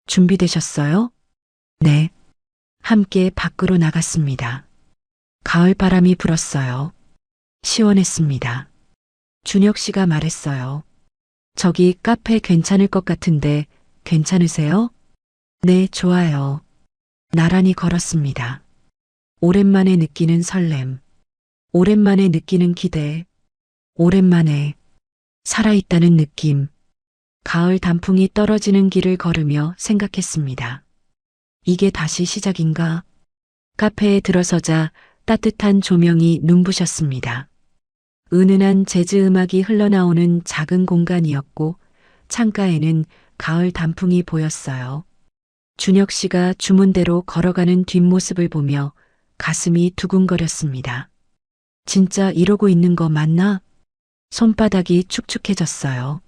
준비되셨어요? 네. 함께 밖으로 나갔습니다. 가을 바람이 불었어요. 시원했습니다. 준혁 씨가 말했어요. 저기 카페 괜찮을 것 같은데 괜찮으세요? 네, 좋아요. 나란히 걸었습니다. 오랜만에 느끼는 설렘, 오랜만에 느끼는 기대, 오랜만에 살아있다는 느낌. 가을 단풍이 떨어지는 길을 걸으며 생각했습니다. 이게 다시 시작인가? 카페에 들어서자 따뜻한 조명이 눈부셨습니다. 은은한 재즈 음악이 흘러나오는 작은 공간이었고 창가에는 가을 단풍이 보였어요. 준혁 씨가 주문대로 걸어가는 뒷모습을 보며 가슴이 두근거렸습니다. 진짜 이러고 있는 거 맞나? 손바닥이 축축해졌어요.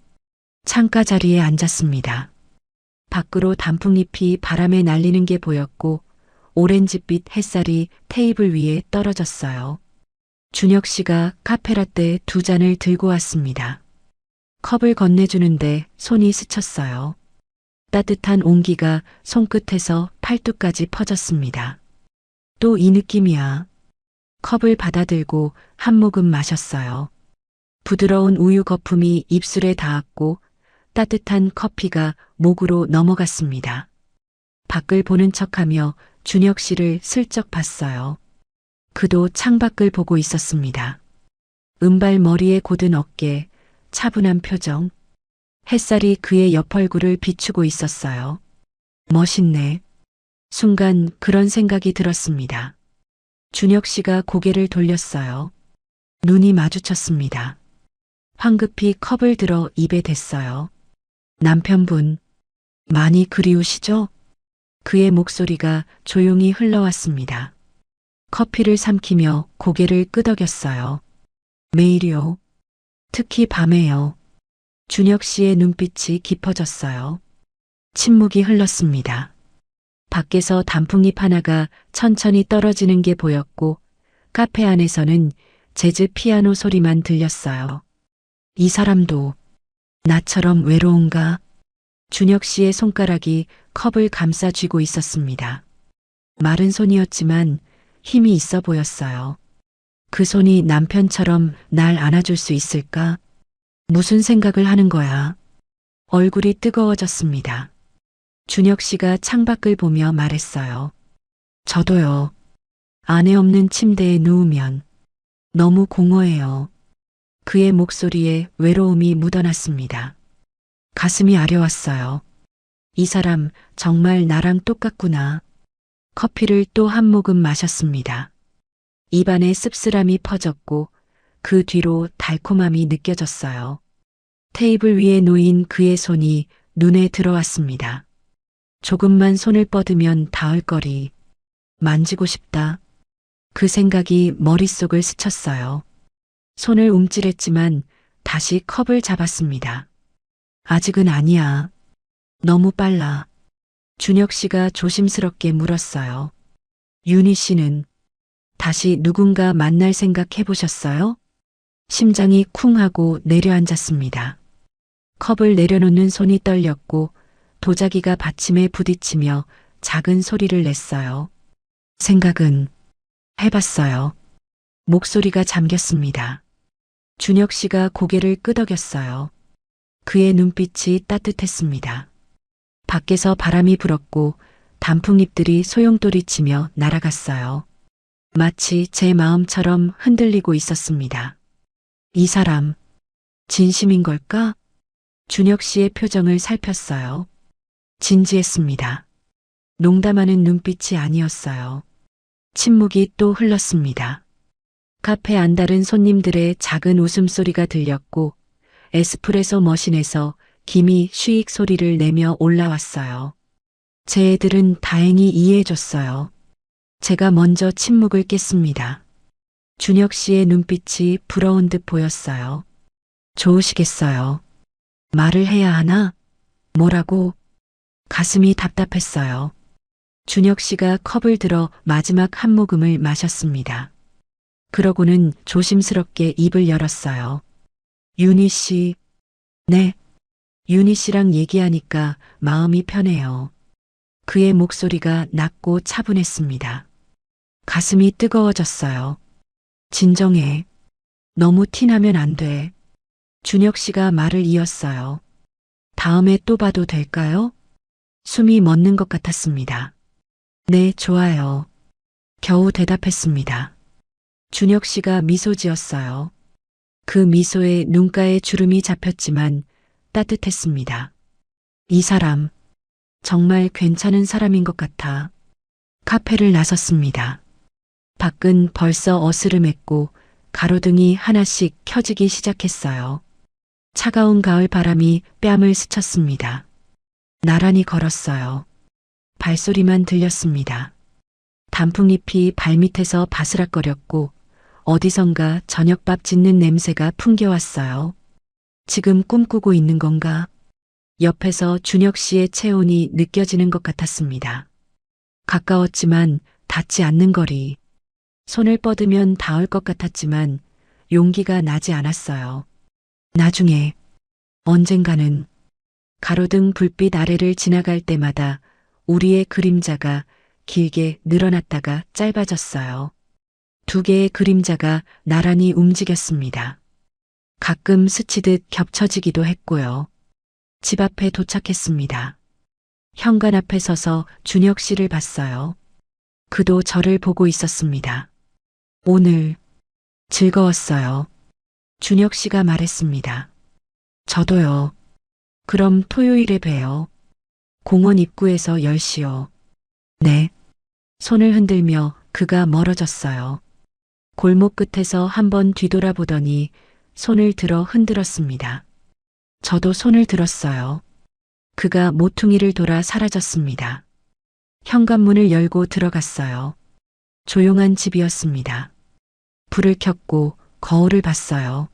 창가 자리에 앉았습니다. 밖으로 단풍잎이 바람에 날리는 게 보였고 오렌지빛 햇살이 테이블 위에 떨어졌어요. 준혁 씨가 카페라떼 2잔을 들고 왔습니다. 컵을 건네주는데 손이 스쳤어요. 따뜻한 온기가 손끝에서 팔뚝까지 퍼졌습니다. 또 이 느낌이야. 컵을 받아들고 한 모금 마셨어요. 부드러운 우유 거품이 입술에 닿았고 따뜻한 커피가 목으로 넘어갔습니다. 밖을 보는 척하며 준혁 씨를 슬쩍 봤어요. 그도 창밖을 보고 있었습니다. 은발 머리에 곧은 어깨, 차분한 표정. 햇살이 그의 옆 얼굴을 비추고 있었어요. 멋있네. 순간 그런 생각이 들었습니다. 준혁 씨가 고개를 돌렸어요. 눈이 마주쳤습니다. 황급히 컵을 들어 입에 댔어요. 남편분, 많이 그리우시죠? 그의 목소리가 조용히 흘러왔습니다. 커피를 삼키며 고개를 끄덕였어요. 매일이요. 특히 밤에요. 준혁 씨의 눈빛이 깊어졌어요. 침묵이 흘렀습니다. 밖에서 단풍잎 하나가 천천히 떨어지는 게 보였고 카페 안에서는 재즈 피아노 소리만 들렸어요. 이 사람도 나처럼 외로운가? 준혁 씨의 손가락이 컵을 감싸 쥐고 있었습니다. 마른 손이었지만 힘이 있어 보였어요. 그 손이 남편처럼 날 안아줄 수 있을까? 무슨 생각을 하는 거야? 얼굴이 뜨거워졌습니다. 준혁 씨가 창밖을 보며 말했어요. 저도요. 아내 없는 침대에 누우면 너무 공허해요. 그의 목소리에 외로움이 묻어났습니다. 가슴이 아려왔어요. 이 사람 정말 나랑 똑같구나. 커피를 또 한 모금 마셨습니다. 입안에 씁쓸함이 퍼졌고 그 뒤로 달콤함이 느껴졌어요. 테이블 위에 놓인 그의 손이 눈에 들어왔습니다. 조금만 손을 뻗으면 닿을 거리. 만지고 싶다. 그 생각이 머릿속을 스쳤어요. 손을 움찔했지만 다시 컵을 잡았습니다. 아직은 아니야. 너무 빨라. 준혁 씨가 조심스럽게 물었어요. 윤희 씨는 다시 누군가 만날 생각 해보셨어요? 심장이 쿵 하고 내려앉았습니다. 컵을 내려놓는 손이 떨렸고 도자기가 받침에 부딪히며 작은 소리를 냈어요. 생각은 해봤어요. 목소리가 잠겼습니다. 준혁 씨가 고개를 끄덕였어요. 그의 눈빛이 따뜻했습니다. 밖에서 바람이 불었고 단풍잎들이 소용돌이치며 날아갔어요. 마치 제 마음처럼 흔들리고 있었습니다. 이 사람, 진심인 걸까? 준혁 씨의 표정을 살폈어요. 진지했습니다. 농담하는 눈빛이 아니었어요. 침묵이 또 흘렀습니다. 카페 안달은 손님들의 작은 웃음소리가 들렸고 에스프레소 머신에서 김이 쉬익 소리를 내며 올라왔어요. 제 애들은 다행히 이해해줬어요. 제가 먼저 침묵을 깼습니다. 준혁 씨의 눈빛이 부러운 듯 보였어요. 좋으시겠어요. 말을 해야 하나? 뭐라고? 가슴이 답답했어요. 준혁 씨가 컵을 들어 마지막 한 모금을 마셨습니다. 그러고는 조심스럽게 입을 열었어요. 윤희 씨. 네. 윤희 씨랑 얘기하니까 마음이 편해요. 그의 목소리가 낮고 차분했습니다. 가슴이 뜨거워졌어요. 진정해. 너무 티나면 안 돼. 준혁 씨가 말을 이었어요. 다음에 또 봐도 될까요? 숨이 멎는 것 같았습니다. 네, 좋아요. 겨우 대답했습니다. 준혁 씨가 미소 지었어요. 그 미소에 눈가에 주름이 잡혔지만 따뜻했습니다. 이 사람, 정말 괜찮은 사람인 것 같아. 카페를 나섰습니다. 밖은 벌써 어스름했고 가로등이 하나씩 켜지기 시작했어요. 차가운 가을 바람이 뺨을 스쳤습니다. 나란히 걸었어요. 발소리만 들렸습니다. 단풍잎이 발밑에서 바스락거렸고 어디선가 저녁밥 짓는 냄새가 풍겨왔어요. 지금 꿈꾸고 있는 건가? 옆에서 준혁 씨의 체온이 느껴지는 것 같았습니다. 가까웠지만 닿지 않는 거리. 손을 뻗으면 닿을 것 같았지만 용기가 나지 않았어요. 나중에, 언젠가는 가로등 불빛 아래를 지나갈 때마다 우리의 그림자가 길게 늘어났다가 짧아졌어요. 두 개의 그림자가 나란히 움직였습니다. 가끔 스치듯 겹쳐지기도 했고요. 집 앞에 도착했습니다. 현관 앞에 서서 준혁 씨를 봤어요. 그도 저를 보고 있었습니다. 오늘 즐거웠어요. 준혁 씨가 말했습니다. 저도요. 그럼 토요일에 봬요. 공원 입구에서 10시요. 네. 손을 흔들며 그가 멀어졌어요. 골목 끝에서 한번 뒤돌아보더니 손을 들어 흔들었습니다. 저도 손을 들었어요. 그가 모퉁이를 돌아 사라졌습니다. 현관문을 열고 들어갔어요. 조용한 집이었습니다. 불을 켰고 거울을 봤어요.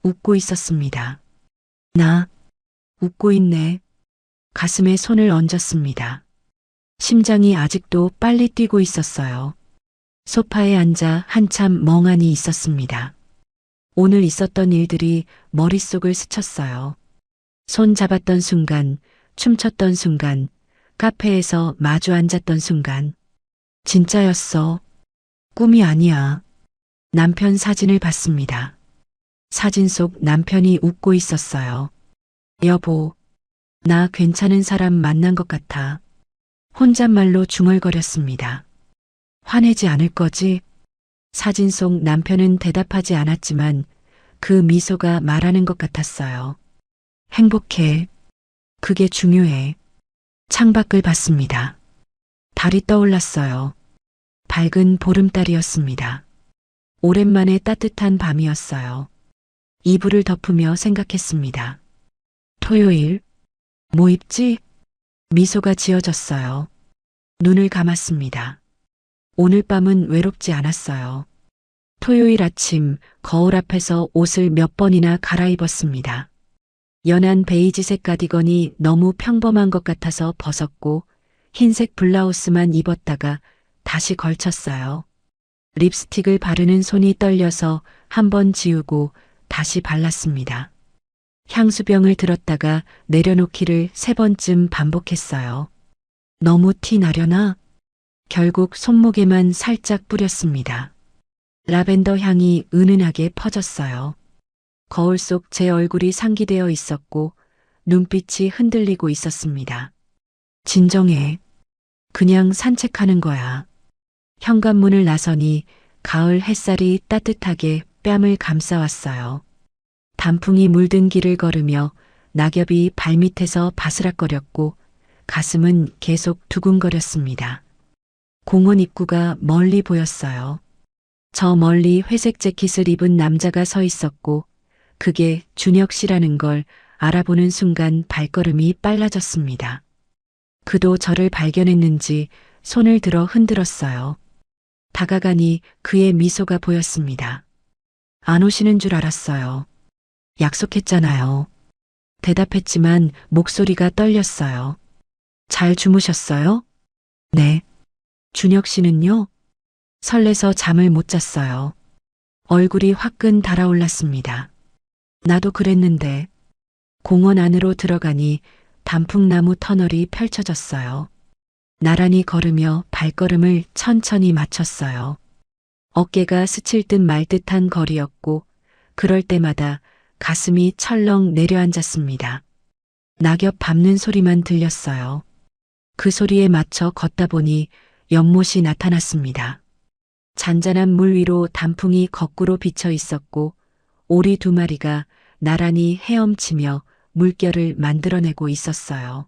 웃고 있었습니다. 나 웃고 있네. 가슴에 손을 얹었습니다. 심장이 아직도 빨리 뛰고 있었어요. 소파에 앉아 한참 멍하니 있었습니다. 오늘 있었던 일들이 머릿속을 스쳤어요. 손 잡았던 순간, 춤췄던 순간, 카페에서 마주 앉았던 순간. 진짜였어. 꿈이 아니야. 남편 사진을 봤습니다. 사진 속 남편이 웃고 있었어요. 여보, 나 괜찮은 사람 만난 것 같아. 혼잣말로 중얼거렸습니다. 화내지 않을 거지? 사진 속 남편은 대답하지 않았지만 그 미소가 말하는 것 같았어요. 행복해. 그게 중요해. 창밖을 봤습니다. 달이 떠올랐어요. 밝은 보름달이었습니다. 오랜만에 따뜻한 밤이었어요. 이불을 덮으며 생각했습니다. 토요일, 뭐 입지? 미소가 지어졌어요. 눈을 감았습니다. 오늘 밤은 외롭지 않았어요. 토요일 아침 거울 앞에서 옷을 몇 번이나 갈아입었습니다. 연한 베이지색 가디건이 너무 평범한 것 같아서 벗었고 흰색 블라우스만 입었다가 다시 걸쳤어요. 립스틱을 바르는 손이 떨려서 한 번 지우고 다시 발랐습니다. 향수병을 들었다가 내려놓기를 3번쯤 반복했어요. 너무 티 나려나? 결국 손목에만 살짝 뿌렸습니다. 라벤더 향이 은은하게 퍼졌어요. 거울 속 제 얼굴이 상기되어 있었고 눈빛이 흔들리고 있었습니다. 진정해. 그냥 산책하는 거야. 현관문을 나서니 가을 햇살이 따뜻하게 뺨을 감싸왔어요. 단풍이 물든 길을 걸으며 낙엽이 발밑에서 바스락거렸고 가슴은 계속 두근거렸습니다. 공원 입구가 멀리 보였어요. 저 멀리 회색 재킷을 입은 남자가 서 있었고 그게 준혁 씨라는 걸 알아보는 순간 발걸음이 빨라졌습니다. 그도 저를 발견했는지 손을 들어 흔들었어요. 다가가니 그의 미소가 보였습니다. 안 오시는 줄 알았어요. 약속했잖아요. 대답했지만 목소리가 떨렸어요. 잘 주무셨어요? 네. 준혁 씨는요? 설레서 잠을 못 잤어요. 얼굴이 화끈 달아올랐습니다. 나도 그랬는데. 공원 안으로 들어가니 단풍나무 터널이 펼쳐졌어요. 나란히 걸으며 발걸음을 천천히 맞췄어요. 어깨가 스칠 듯 말 듯한 거리였고 그럴 때마다 가슴이 철렁 내려앉았습니다. 낙엽 밟는 소리만 들렸어요. 그 소리에 맞춰 걷다 보니 연못이 나타났습니다. 잔잔한 물 위로 단풍이 거꾸로 비쳐 있었고 오리 2마리가 나란히 헤엄치며 물결을 만들어내고 있었어요.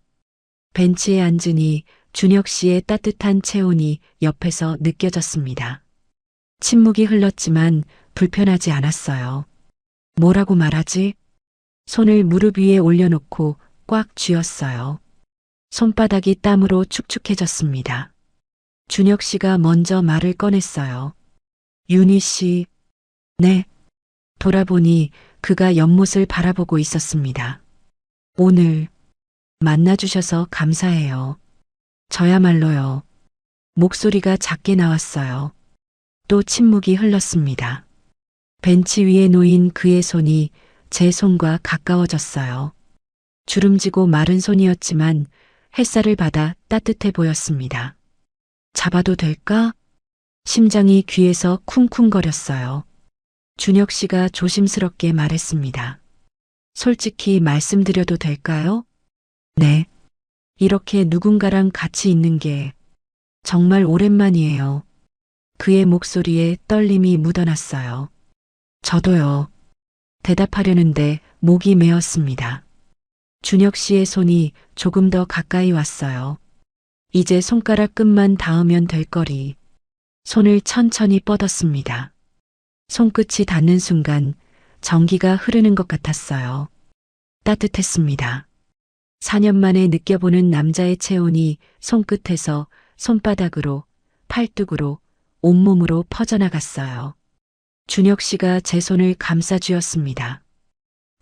벤치에 앉으니 준혁 씨의 따뜻한 체온이 옆에서 느껴졌습니다. 침묵이 흘렀지만 불편하지 않았어요. 뭐라고 말하지? 손을 무릎 위에 올려놓고 꽉 쥐었어요. 손바닥이 땀으로 축축해졌습니다. 준혁 씨가 먼저 말을 꺼냈어요. 윤희 씨. 네. 돌아보니 그가 연못을 바라보고 있었습니다. 오늘 만나주셔서 감사해요. 저야말로요. 목소리가 작게 나왔어요. 또 침묵이 흘렀습니다. 벤치 위에 놓인 그의 손이 제 손과 가까워졌어요. 주름지고 마른 손이었지만 햇살을 받아 따뜻해 보였습니다. 잡아도 될까? 심장이 귀에서 쿵쿵거렸어요. 준혁 씨가 조심스럽게 말했습니다. 솔직히 말씀드려도 될까요? 네. 이렇게 누군가랑 같이 있는 게 정말 오랜만이에요. 그의 목소리에 떨림이 묻어났어요. 저도요. 대답하려는데 목이 메었습니다. 준혁 씨의 손이 조금 더 가까이 왔어요. 이제 손가락 끝만 닿으면 될 거리. 손을 천천히 뻗었습니다. 손끝이 닿는 순간 전기가 흐르는 것 같았어요. 따뜻했습니다. 4년 만에 느껴보는 남자의 체온이 손끝에서 손바닥으로, 팔뚝으로, 온몸으로 퍼져나갔어요. 준혁 씨가 제 손을 감싸주었습니다.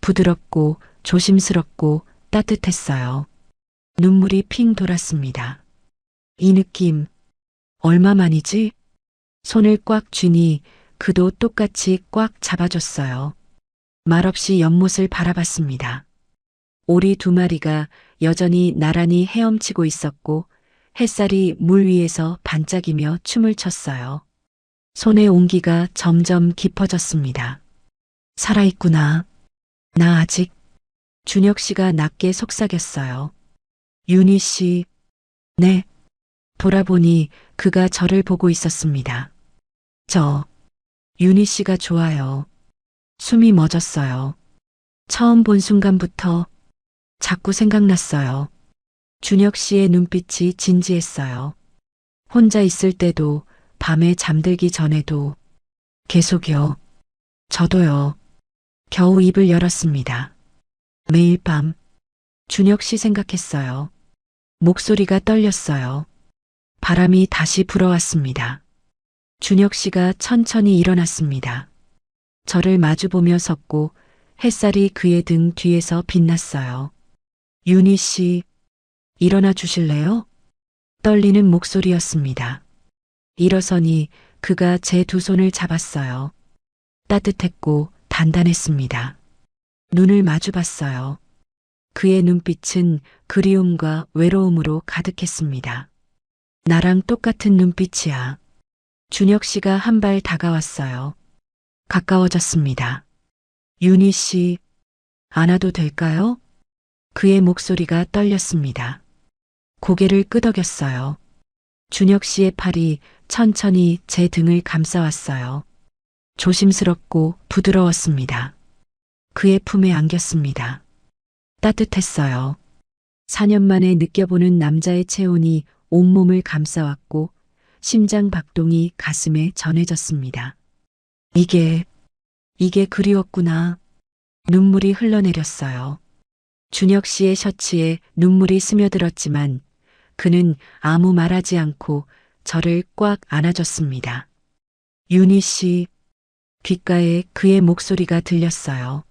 부드럽고 조심스럽고 따뜻했어요. 눈물이 핑 돌았습니다. 이 느낌, 얼마만이지? 손을 꽉 쥐니 그도 똑같이 꽉 잡아줬어요. 말없이 연못을 바라봤습니다. 오리 2마리가 여전히 나란히 헤엄치고 있었고 햇살이 물 위에서 반짝이며 춤을 췄어요. 손의 온기가 점점 깊어졌습니다. 살아있구나. 나 아직. 준혁 씨가 낮게 속삭였어요. 윤희 씨. 네. 돌아보니 그가 저를 보고 있었습니다. 윤희 씨가 좋아요. 숨이 멎었어요. 처음 본 순간부터 자꾸 생각났어요. 준혁 씨의 눈빛이 진지했어요. 혼자 있을 때도, 밤에 잠들기 전에도, 계속요. 저도요. 겨우 입을 열었습니다. 매일 밤, 준혁 씨 생각했어요. 목소리가 떨렸어요. 바람이 다시 불어왔습니다. 준혁 씨가 천천히 일어났습니다. 저를 마주보며 섰고 햇살이 그의 등 뒤에서 빛났어요. 윤희 씨, 일어나 주실래요? 떨리는 목소리였습니다. 일어서니 그가 제 두 손을 잡았어요. 따뜻했고 단단했습니다. 눈을 마주 봤어요. 그의 눈빛은 그리움과 외로움으로 가득했습니다. 나랑 똑같은 눈빛이야. 준혁 씨가 한 발 다가왔어요. 가까워졌습니다. 윤희 씨, 안아도 될까요? 그의 목소리가 떨렸습니다. 고개를 끄덕였어요. 준혁 씨의 팔이 천천히 제 등을 감싸왔어요. 조심스럽고 부드러웠습니다. 그의 품에 안겼습니다. 따뜻했어요. 4년 만에 느껴보는 남자의 체온이 온몸을 감싸왔고 심장 박동이 가슴에 전해졌습니다. 이게 그리웠구나. 눈물이 흘러내렸어요. 준혁 씨의 셔츠에 눈물이 스며들었지만 그는 아무 말하지 않고 저를 꽉 안아줬습니다. 윤희 씨, 귓가에 그의 목소리가 들렸어요.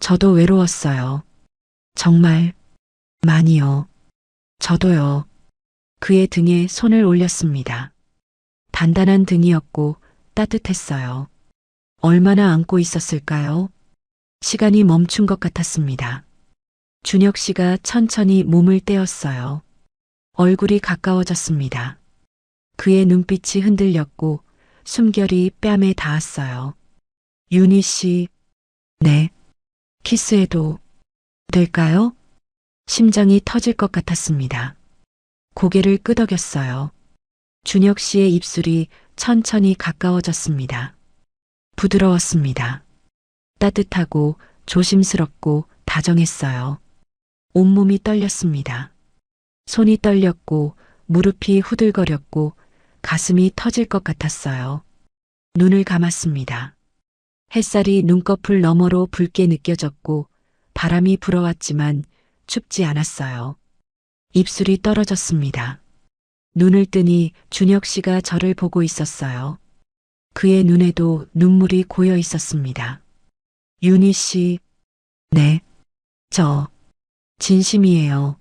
저도 외로웠어요. 정말 많이요. 저도요. 그의 등에 손을 올렸습니다. 단단한 등이었고 따뜻했어요. 얼마나 안고 있었을까요? 시간이 멈춘 것 같았습니다. 준혁 씨가 천천히 몸을 떼었어요. 얼굴이 가까워졌습니다. 그의 눈빛이 흔들렸고 숨결이 뺨에 닿았어요. 윤희 씨, 네. 키스해도 될까요? 심장이 터질 것 같았습니다. 고개를 끄덕였어요. 준혁 씨의 입술이 천천히 가까워졌습니다. 부드러웠습니다. 따뜻하고 조심스럽고 다정했어요. 온몸이 떨렸습니다. 손이 떨렸고 무릎이 후들거렸고 가슴이 터질 것 같았어요. 눈을 감았습니다. 햇살이 눈꺼풀 너머로 붉게 느껴졌고 바람이 불어왔지만 춥지 않았어요. 입술이 떨어졌습니다. 눈을 뜨니 준혁 씨가 저를 보고 있었어요. 그의 눈에도 눈물이 고여 있었습니다. 윤희 씨, 네, 저, 진심이에요.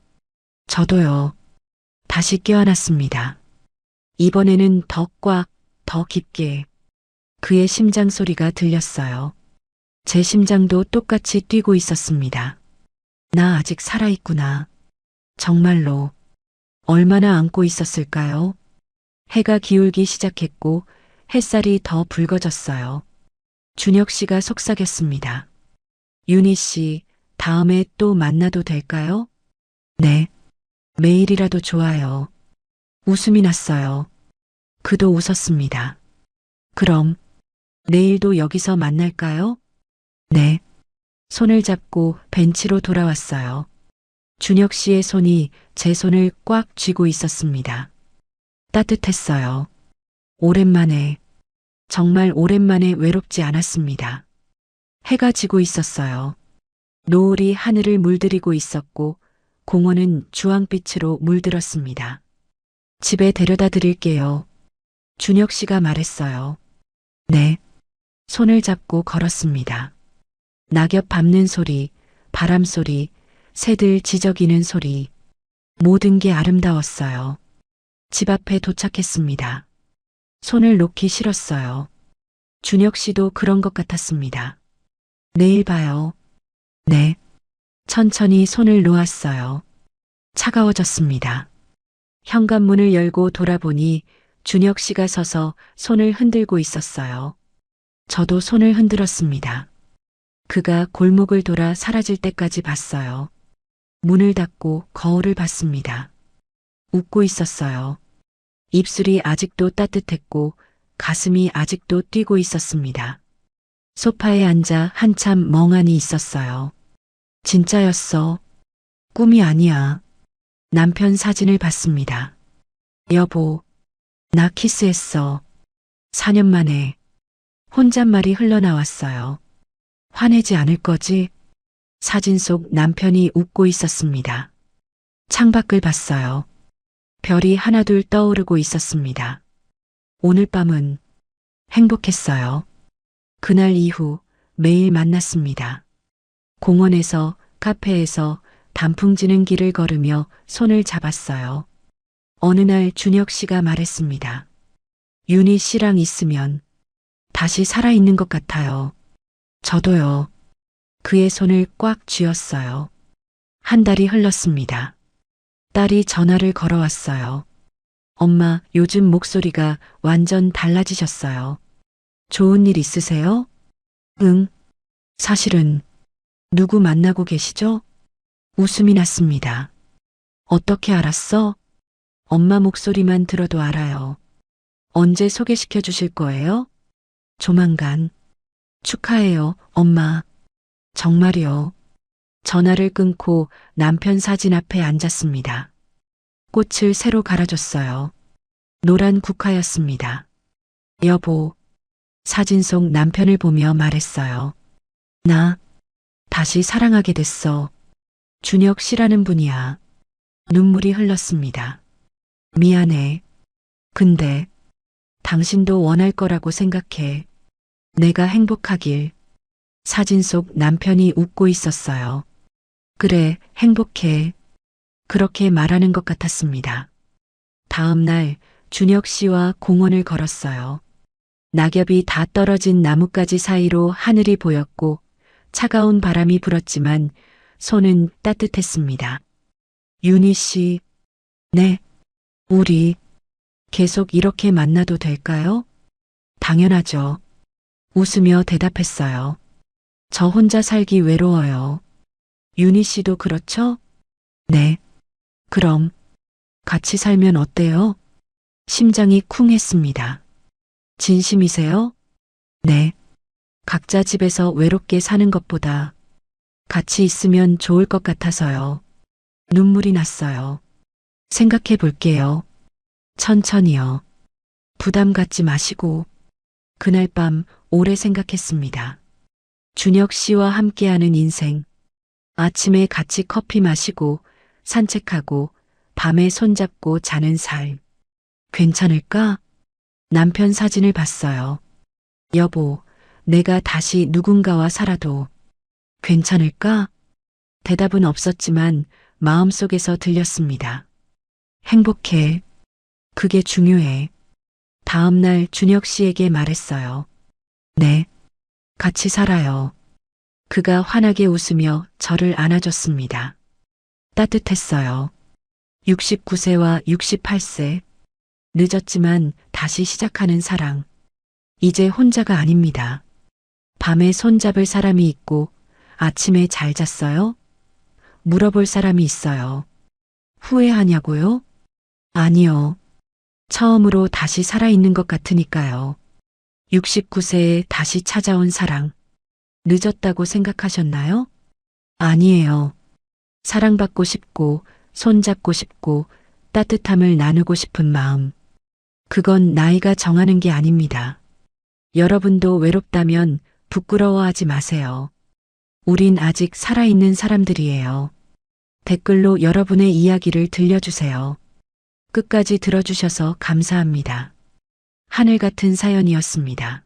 저도요. 다시 껴안았습니다. 이번에는 더 꽉, 더 깊게. 그의 심장 소리가 들렸어요. 제 심장도 똑같이 뛰고 있었습니다. 나 아직 살아있구나. 정말로. 얼마나 안고 있었을까요? 해가 기울기 시작했고 햇살이 더 붉어졌어요. 준혁 씨가 속삭였습니다. 윤희 씨, 다음에 또 만나도 될까요? 네. 매일이라도 좋아요. 웃음이 났어요. 그도 웃었습니다. 그럼 내일도 여기서 만날까요? 네. 손을 잡고 벤치로 돌아왔어요. 준혁 씨의 손이 제 손을 꽉 쥐고 있었습니다. 따뜻했어요. 오랜만에, 정말 오랜만에 외롭지 않았습니다. 해가 지고 있었어요. 노을이 하늘을 물들이고 있었고 공원은 주황빛으로 물들었습니다. 집에 데려다 드릴게요. 준혁 씨가 말했어요. 네. 손을 잡고 걸었습니다. 낙엽 밟는 소리, 바람 소리, 새들 지저귀는 소리. 모든 게 아름다웠어요. 집 앞에 도착했습니다. 손을 놓기 싫었어요. 준혁 씨도 그런 것 같았습니다. 내일 봐요. 네. 천천히 손을 놓았어요. 차가워졌습니다. 현관문을 열고 돌아보니 준혁 씨가 서서 손을 흔들고 있었어요. 저도 손을 흔들었습니다. 그가 골목을 돌아 사라질 때까지 봤어요. 문을 닫고 거울을 봤습니다. 웃고 있었어요. 입술이 아직도 따뜻했고 가슴이 아직도 뛰고 있었습니다. 소파에 앉아 한참 멍하니 있었어요. 진짜였어. 꿈이 아니야. 남편 사진을 봤습니다. 여보, 나 키스했어. 4년 만에. 혼잣말이 흘러나왔어요. 화내지 않을 거지? 사진 속 남편이 웃고 있었습니다. 창밖을 봤어요. 별이 하나둘 떠오르고 있었습니다. 오늘 밤은 행복했어요. 그날 이후 매일 만났습니다. 공원에서, 카페에서 단풍 지는 길을 걸으며 손을 잡았어요. 어느 날 준혁 씨가 말했습니다. 윤희 씨랑 있으면 다시 살아있는 것 같아요. 저도요. 그의 손을 꽉 쥐었어요. 한 달이 흘렀습니다. 딸이 전화를 걸어왔어요. 엄마, 요즘 목소리가 완전 달라지셨어요. 좋은 일 있으세요? 응. 사실은 누구 만나고 계시죠? 웃음이 났습니다. 어떻게 알았어? 엄마 목소리만 들어도 알아요. 언제 소개시켜 주실 거예요? 조만간. 축하해요, 엄마. 정말이요. 전화를 끊고 남편 사진 앞에 앉았습니다. 꽃을 새로 갈아줬어요. 노란 국화였습니다. 여보, 사진 속 남편을 보며 말했어요. 나 다시 사랑하게 됐어. 준혁 씨라는 분이야. 눈물이 흘렀습니다. 미안해. 근데 당신도 원할 거라고 생각해. 내가 행복하길. 사진 속 남편이 웃고 있었어요. 그래, 행복해. 그렇게 말하는 것 같았습니다. 다음 날 준혁 씨와 공원을 걸었어요. 낙엽이 다 떨어진 나뭇가지 사이로 하늘이 보였고 차가운 바람이 불었지만 손은 따뜻했습니다. 윤희 씨, 네, 우리 계속 이렇게 만나도 될까요? 당연하죠. 웃으며 대답했어요. 저 혼자 살기 외로워요. 윤희 씨도 그렇죠? 네. 그럼 같이 살면 어때요? 심장이 쿵 했습니다. 진심이세요? 네. 각자 집에서 외롭게 사는 것보다 같이 있으면 좋을 것 같아서요. 눈물이 났어요. 생각해 볼게요. 천천히요. 부담 갖지 마시고. 그날 밤 오래 생각했습니다. 준혁 씨와 함께하는 인생. 아침에 같이 커피 마시고 산책하고 밤에 손잡고 자는 삶. 괜찮을까? 남편 사진을 봤어요. 여보, 내가 다시 누군가와 살아도 괜찮을까? 대답은 없었지만 마음속에서 들렸습니다. 행복해. 그게 중요해. 다음 날 준혁 씨에게 말했어요. 네, 같이 살아요. 그가 환하게 웃으며 저를 안아줬습니다. 따뜻했어요. 69세와 68세. 늦었지만 다시 시작하는 사랑. 이제 혼자가 아닙니다. 밤에 손잡을 사람이 있고 아침에 잘 잤어요? 물어볼 사람이 있어요. 후회하냐고요? 아니요. 처음으로 다시 살아있는 것 같으니까요. 69세에 다시 찾아온 사랑. 늦었다고 생각하셨나요? 아니에요. 사랑받고 싶고, 손잡고 싶고, 따뜻함을 나누고 싶은 마음. 그건 나이가 정하는 게 아닙니다. 여러분도 외롭다면 부끄러워하지 마세요. 우린 아직 살아있는 사람들이에요. 댓글로 여러분의 이야기를 들려주세요. 끝까지 들어주셔서 감사합니다. 하늘 같은 사연이었습니다.